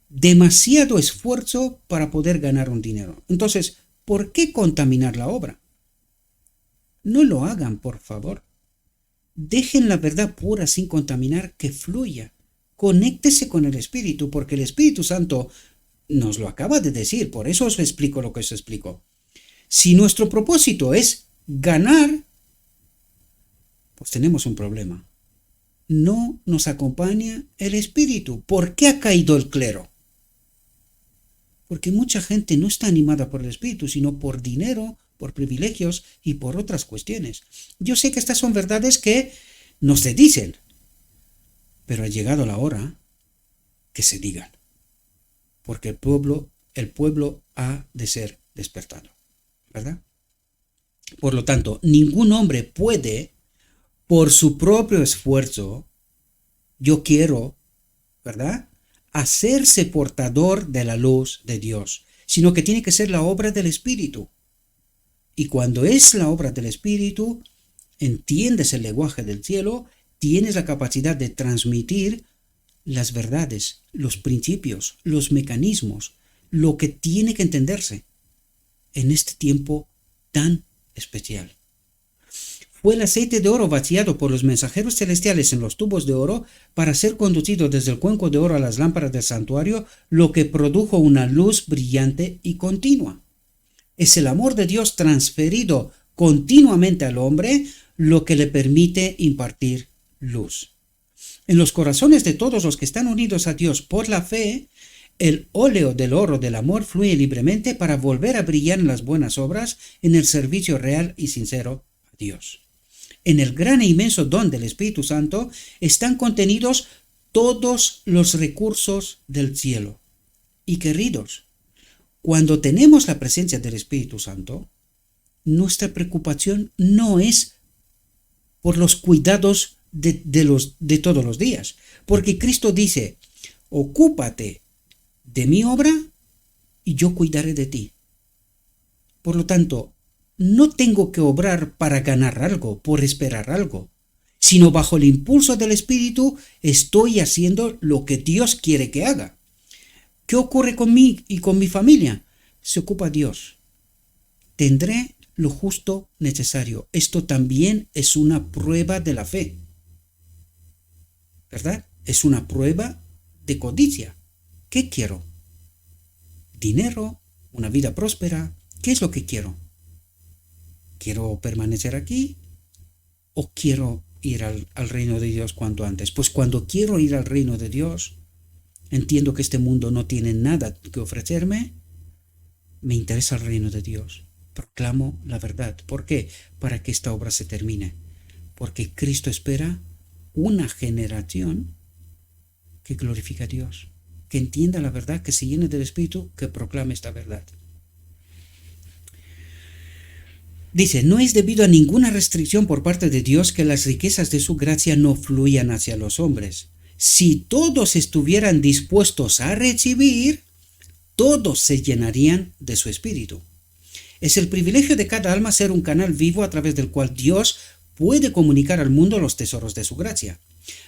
demasiado esfuerzo para poder ganar un dinero. Entonces, ¿por qué contaminar la obra? No lo hagan, por favor. Dejen la verdad pura sin contaminar que fluya. Conéctese con el Espíritu, porque el Espíritu Santo nos lo acaba de decir, por eso os explico lo que os explico. Si nuestro propósito es ganar, pues tenemos un problema. No nos acompaña el Espíritu. ¿Por qué ha caído el clero? Porque mucha gente no está animada por el Espíritu, sino por dinero, por privilegios y por otras cuestiones. Yo sé que estas son verdades que no se dicen, pero ha llegado la hora que se digan, porque el pueblo ha de ser despertado, ¿verdad? Por lo tanto, ningún hombre puede, por su propio esfuerzo, yo quiero, ¿verdad?, hacerse portador de la luz de Dios, sino que tiene que ser la obra del Espíritu. Y cuando es la obra del Espíritu, entiendes el lenguaje del cielo, tienes la capacidad de transmitir las verdades, los principios, los mecanismos, lo que tiene que entenderse en este tiempo tan especial. Fue el aceite de oro vaciado por los mensajeros celestiales en los tubos de oro para ser conducido desde el cuenco de oro a las lámparas del santuario, lo que produjo una luz brillante y continua. Es el amor de Dios transferido continuamente al hombre lo que le permite impartir luz. En los corazones de todos los que están unidos a Dios por la fe, el óleo del oro del amor fluye libremente para volver a brillar en las buenas obras, en el servicio real y sincero a Dios. En el gran e inmenso don del Espíritu Santo están contenidos todos los recursos del cielo. Y queridos, cuando tenemos la presencia del Espíritu Santo, nuestra preocupación no es por los cuidados de todos los días, porque Cristo dice, ocúpate de mi obra y yo cuidaré de ti. Por lo tanto, no tengo que obrar para ganar algo, por esperar algo, sino bajo el impulso del Espíritu estoy haciendo lo que Dios quiere que haga. ¿Qué ocurre con mí y con mi familia? Se ocupa Dios. Tendré lo justo necesario. Esto también es una prueba de la fe, ¿verdad? Es una prueba de codicia. ¿Qué quiero? Dinero, una vida próspera. ¿Qué es lo que quiero? ¿Quiero permanecer aquí o quiero ir al reino de Dios cuanto antes? Pues cuando quiero ir al reino de Dios, entiendo que este mundo no tiene nada que ofrecerme, me interesa el reino de Dios. Proclamo la verdad. ¿Por qué? Para que esta obra se termine. Porque Cristo espera una generación que glorifica a Dios, que entienda la verdad, que se llene del Espíritu, que proclame esta verdad. Dice, no es debido a ninguna restricción por parte de Dios que las riquezas de su gracia no fluyan hacia los hombres. Si todos estuvieran dispuestos a recibir, todos se llenarían de su espíritu. Es el privilegio de cada alma ser un canal vivo a través del cual Dios puede comunicar al mundo los tesoros de su gracia,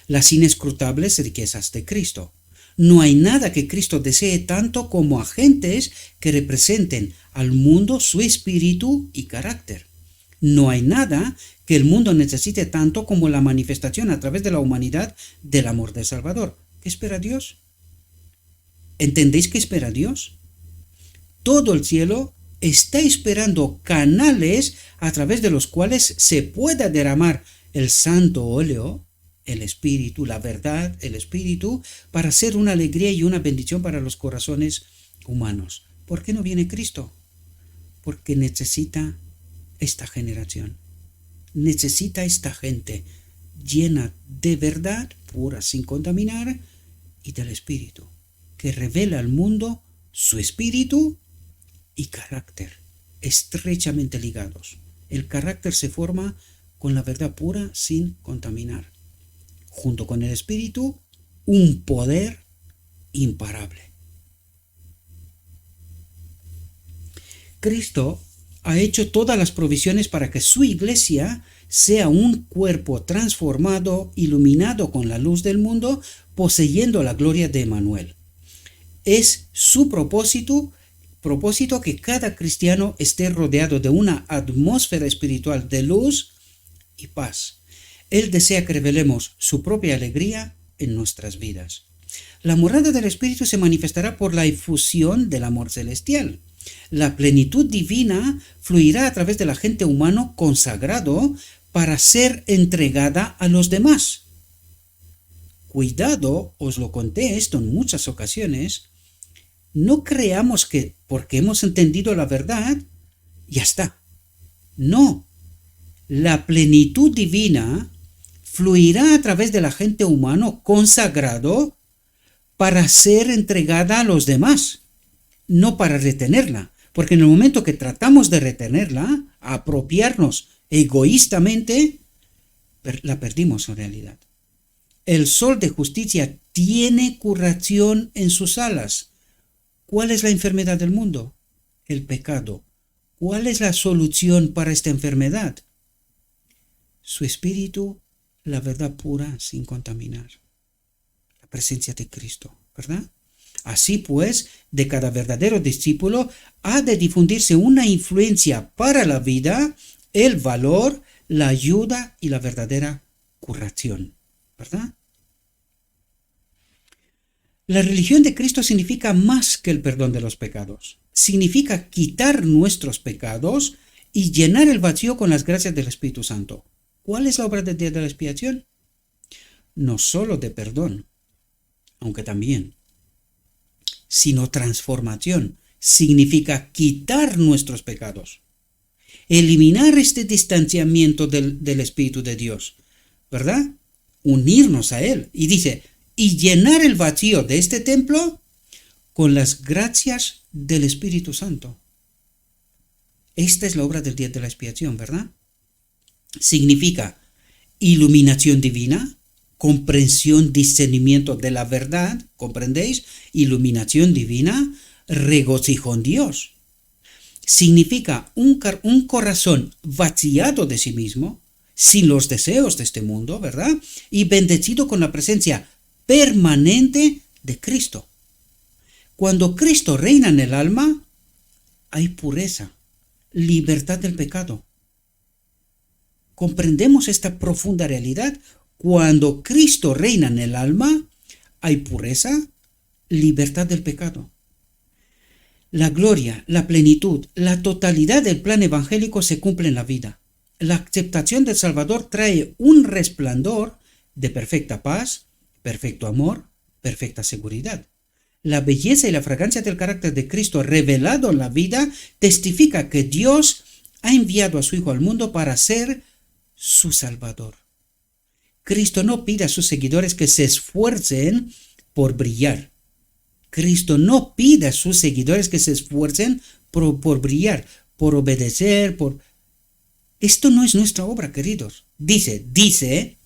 las inescrutables riquezas de Cristo. No hay nada que Cristo desee tanto como agentes que representen al mundo su espíritu y carácter. No hay nada que el mundo necesite tanto como la manifestación a través de la humanidad del amor del Salvador. ¿Qué espera Dios? ¿Entendéis qué espera Dios? Todo el cielo está esperando canales a través de los cuales se pueda derramar el santo óleo, el Espíritu, la verdad, el Espíritu, para ser una alegría y una bendición para los corazones humanos. ¿Por qué no viene Cristo? Porque necesita esta generación, necesita esta gente llena de verdad, pura, sin contaminar, y del Espíritu, que revela al mundo su espíritu y carácter, estrechamente ligados. El carácter se forma con la verdad pura, sin contaminar. Junto con el Espíritu, un poder imparable. Cristo ha hecho todas las provisiones para que su iglesia sea un cuerpo transformado, iluminado con la luz del mundo, poseyendo la gloria de Emmanuel. Es su propósito que cada cristiano esté rodeado de una atmósfera espiritual de luz y paz. Él desea que revelemos su propia alegría en nuestras vidas. La morada del Espíritu se manifestará por la efusión del amor celestial. La plenitud divina fluirá a través del agente humano consagrado para ser entregada a los demás. Cuidado, os lo conté esto en muchas ocasiones, no creamos que porque hemos entendido la verdad, ya está. No, la plenitud divina fluirá a través del agente humano consagrado para ser entregada a los demás, no para retenerla, porque en el momento que tratamos de retenerla, apropiarnos egoístamente, la perdimos en realidad. El sol de justicia tiene curación en sus alas. ¿Cuál es la enfermedad del mundo? El pecado. ¿Cuál es la solución para esta enfermedad? Su espíritu, la verdad pura sin contaminar. La presencia de Cristo, ¿verdad? Así pues, de cada verdadero discípulo ha de difundirse una influencia para la vida, el valor, la ayuda y la verdadera curación, ¿verdad? La religión de Cristo significa más que el perdón de los pecados. Significa quitar nuestros pecados y llenar el vacío con las gracias del Espíritu Santo. ¿Cuál es la obra del día de la expiación? No solo de perdón, aunque también, sino transformación. Significa quitar nuestros pecados, eliminar este distanciamiento del Espíritu de Dios, ¿verdad? Unirnos a Él. Y dice, y llenar el vacío de este templo con las gracias del Espíritu Santo. Esta es la obra del día de la expiación, ¿verdad? Significa iluminación divina, comprensión, discernimiento de la verdad, ¿comprendéis? Iluminación divina, regocijo en Dios. Significa un corazón vaciado de sí mismo, sin los deseos de este mundo, ¿verdad? Y bendecido con la presencia permanente de Cristo. Cuando Cristo reina en el alma, hay pureza, libertad del pecado. ¿Comprendemos esta profunda realidad? Cuando Cristo reina en el alma, hay pureza, libertad del pecado. La gloria, la plenitud, la totalidad del plan evangélico se cumple en la vida. La aceptación del Salvador trae un resplandor de perfecta paz, perfecto amor, perfecta seguridad. La belleza y la fragancia del carácter de Cristo revelado en la vida testifica que Dios ha enviado a su Hijo al mundo para ser su Salvador. Cristo no pide a sus seguidores que se esfuercen por brillar. Cristo no pide a sus seguidores que se esfuercen por brillar, por obedecer, Esto no es nuestra obra, queridos. Dice,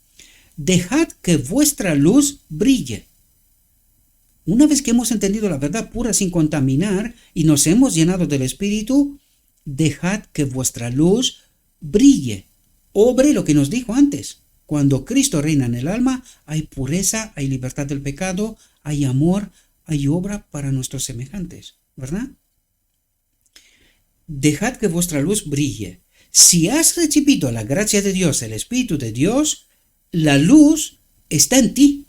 dejad que vuestra luz brille. Una vez que hemos entendido la verdad pura sin contaminar y nos hemos llenado del Espíritu, dejad que vuestra luz brille. Obre lo que nos dijo antes. Cuando Cristo reina en el alma, hay pureza, hay libertad del pecado, hay amor, hay obra para nuestros semejantes, ¿verdad? Dejad que vuestra luz brille. Si has recibido la gracia de Dios, el Espíritu de Dios, la luz está en ti.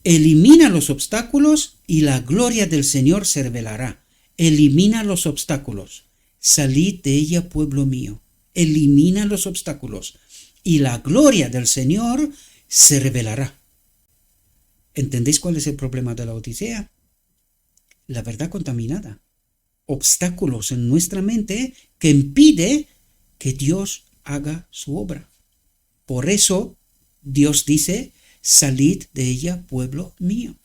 Elimina los obstáculos y la gloria del Señor se revelará. Elimina los obstáculos. Salid de ella, pueblo mío. Elimina los obstáculos y la gloria del Señor se revelará. ¿Entendéis cuál es el problema de la Odisea? La verdad contaminada. Obstáculos en nuestra mente que impide que Dios haga su obra. Por eso Dios dice, salid de ella, pueblo mío.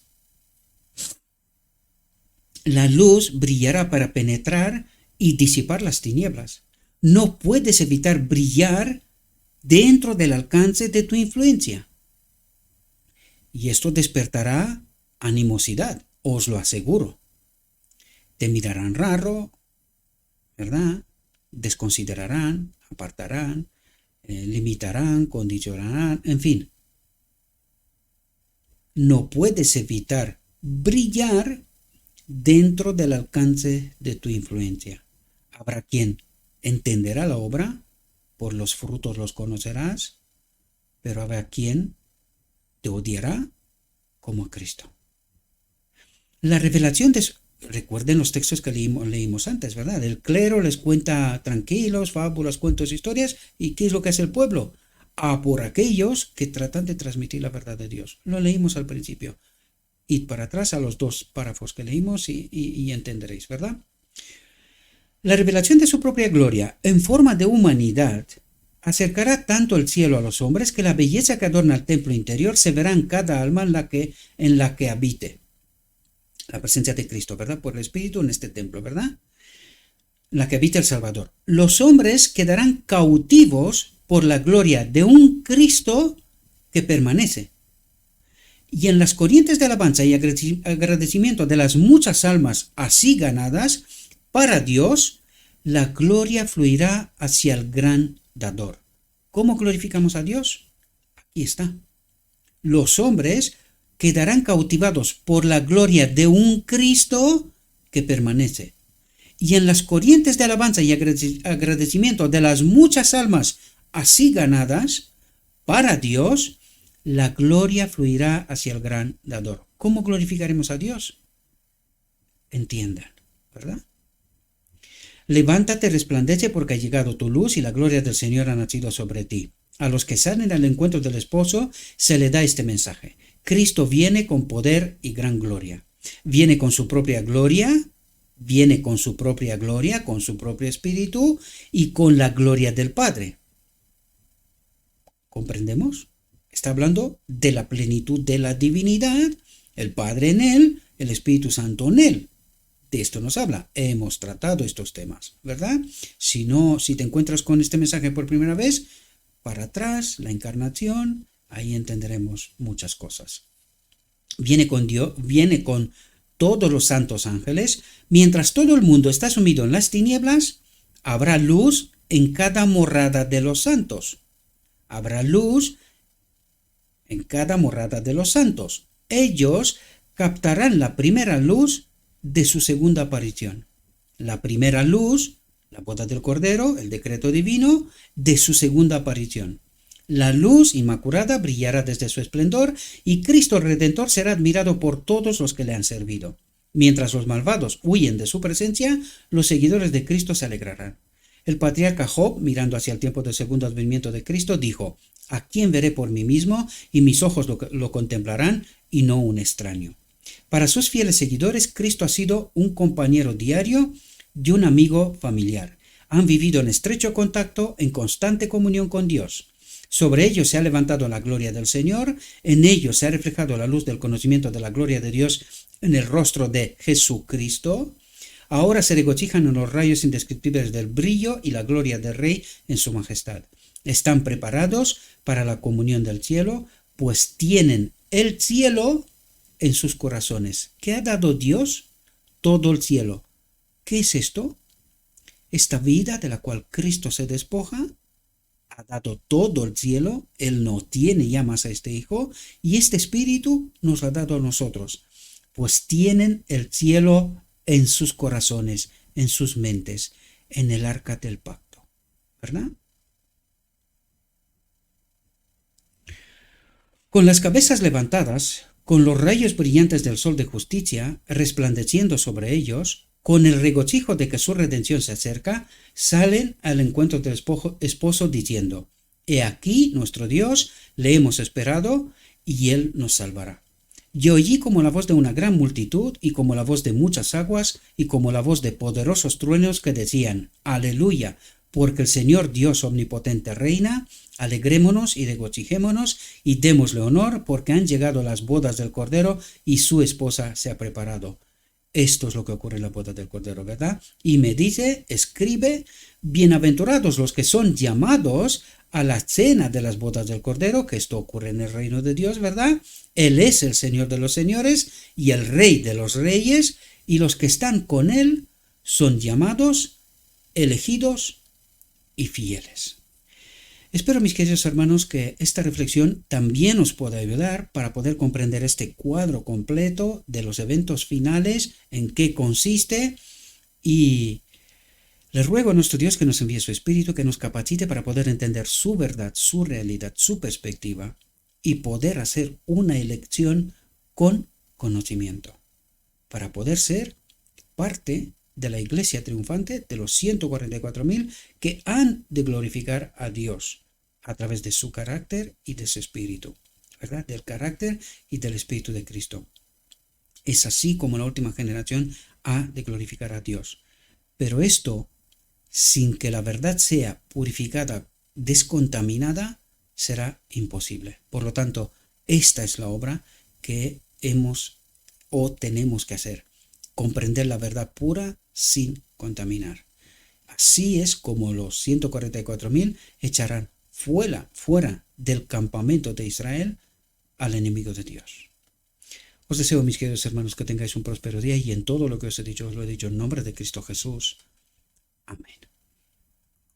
La luz brillará para penetrar y disipar las tinieblas. No puedes evitar brillar dentro del alcance de tu influencia. Y esto despertará animosidad, os lo aseguro. Te mirarán raro, ¿verdad? Desconsiderarán, apartarán, limitarán, condicionarán, en fin. No puedes evitar brillar dentro del alcance de tu influencia. Habrá quien entenderá la obra, por los frutos los conocerás, pero habrá quien te odiará como a Cristo. La revelación de... Recuerden los textos que leímos antes, ¿verdad? El clero les cuenta tranquilos, fábulas, cuentos, historias. ¿Y qué es lo que hace el pueblo? A por aquellos que tratan de transmitir la verdad de Dios. Lo leímos al principio. Id para atrás a los 2 párrafos que leímos y entenderéis, ¿verdad? La revelación de su propia gloria en forma de humanidad acercará tanto el cielo a los hombres que la belleza que adorna el templo interior se verá en cada alma en la que habite. La presencia de Cristo, ¿verdad? Por el Espíritu en este templo, ¿verdad? La que habita el Salvador. Los hombres quedarán cautivos por la gloria de un Cristo que permanece. Y en las corrientes de alabanza y agradecimiento de las muchas almas así ganadas, para Dios, la gloria fluirá hacia el gran dador. ¿Cómo glorificamos a Dios? Aquí está. Los hombres quedarán cautivados por la gloria de un Cristo que permanece. Y en las corrientes de alabanza y agradecimiento de las muchas almas así ganadas, para Dios, la gloria fluirá hacia el gran dador. ¿Cómo glorificaremos a Dios? Entiendan, ¿verdad? Levántate, resplandece, porque ha llegado tu luz y la gloria del Señor ha nacido sobre ti. A los que salen al encuentro del esposo se le da este mensaje. Cristo viene con poder y gran gloria. Viene con su propia gloria, con su propio espíritu y con la gloria del Padre. ¿Comprendemos? Está hablando de la plenitud de la divinidad, el Padre en él, el Espíritu Santo en él. De esto nos habla. Hemos tratado estos temas, ¿verdad? Si te encuentras con este mensaje por primera vez, para atrás, la encarnación, ahí entenderemos muchas cosas. Viene con Dios, viene con todos los santos ángeles. Mientras todo el mundo está sumido en las tinieblas, habrá luz en cada morada de los santos. Habrá luz en cada morada de los santos. Ellos captarán la primera luz de su segunda aparición. La primera luz, la boda del Cordero, el decreto divino, de su segunda aparición. La luz inmaculada brillará desde su esplendor y Cristo el Redentor será admirado por todos los que le han servido. Mientras los malvados huyen de su presencia, los seguidores de Cristo se alegrarán. El patriarca Job, mirando hacia el tiempo del segundo advenimiento de Cristo, dijo: ¿A quién veré por mí mismo? Y mis ojos lo contemplarán, y no un extraño. Para sus fieles seguidores, Cristo ha sido un compañero diario y un amigo familiar. Han vivido en estrecho contacto, en constante comunión con Dios. Sobre ellos se ha levantado la gloria del Señor, en ellos se ha reflejado la luz del conocimiento de la gloria de Dios en el rostro de Jesucristo. Ahora se regocijan en los rayos indescriptibles del brillo y la gloria del Rey en su majestad. Están preparados para la comunión del cielo, pues tienen el cielo en sus corazones. ¿Qué ha dado Dios? Todo el cielo. ¿Qué es esto? Esta vida de la cual Cristo se despoja, ha dado todo el cielo. Él no tiene ya más a este Hijo, y este Espíritu nos lo ha dado a nosotros, pues tienen el cielo en sus corazones, en sus mentes, en el arca del pacto, ¿verdad? Con las cabezas levantadas, con los rayos brillantes del sol de justicia resplandeciendo sobre ellos, con el regocijo de que su redención se acerca, salen al encuentro del esposo diciendo: He aquí nuestro Dios, le hemos esperado, y Él nos salvará. Yo oí como la voz de una gran multitud, y como la voz de muchas aguas, y como la voz de poderosos truenos que decían: Aleluya, porque el Señor Dios omnipotente reina. Alegrémonos y regocijémonos, y démosle honor, porque han llegado las bodas del Cordero, y su esposa se ha preparado. Esto es lo que ocurre en la boda del Cordero, ¿verdad? Y me dice, escribe: bienaventurados los que son llamados a la cena de las bodas del Cordero, que esto ocurre en el reino de Dios, ¿verdad? Él es el Señor de los señores y el Rey de los reyes, y los que están con Él son llamados, elegidos y fieles. Espero, mis queridos hermanos, que esta reflexión también os pueda ayudar para poder comprender este cuadro completo de los eventos finales, en qué consiste, y les ruego a nuestro Dios que nos envíe su Espíritu, que nos capacite para poder entender su verdad, su realidad, su perspectiva y poder hacer una elección con conocimiento, para poder ser parte de la iglesia triunfante de los 144.000 que han de glorificar a Dios a través de su carácter y de su espíritu, ¿verdad? Del carácter y del espíritu de Cristo. Es así como la última generación ha de glorificar a Dios. Pero esto, sin que la verdad sea purificada, descontaminada, será imposible. Por lo tanto, esta es la obra que hemos o tenemos que hacer: comprender la verdad pura sin contaminar. Así es como los 144.000 echarán fuera del campamento de Israel al enemigo de Dios. Os deseo, mis queridos hermanos, que tengáis un próspero día, y en todo lo que os he dicho, os lo he dicho en nombre de Cristo Jesús. Amén.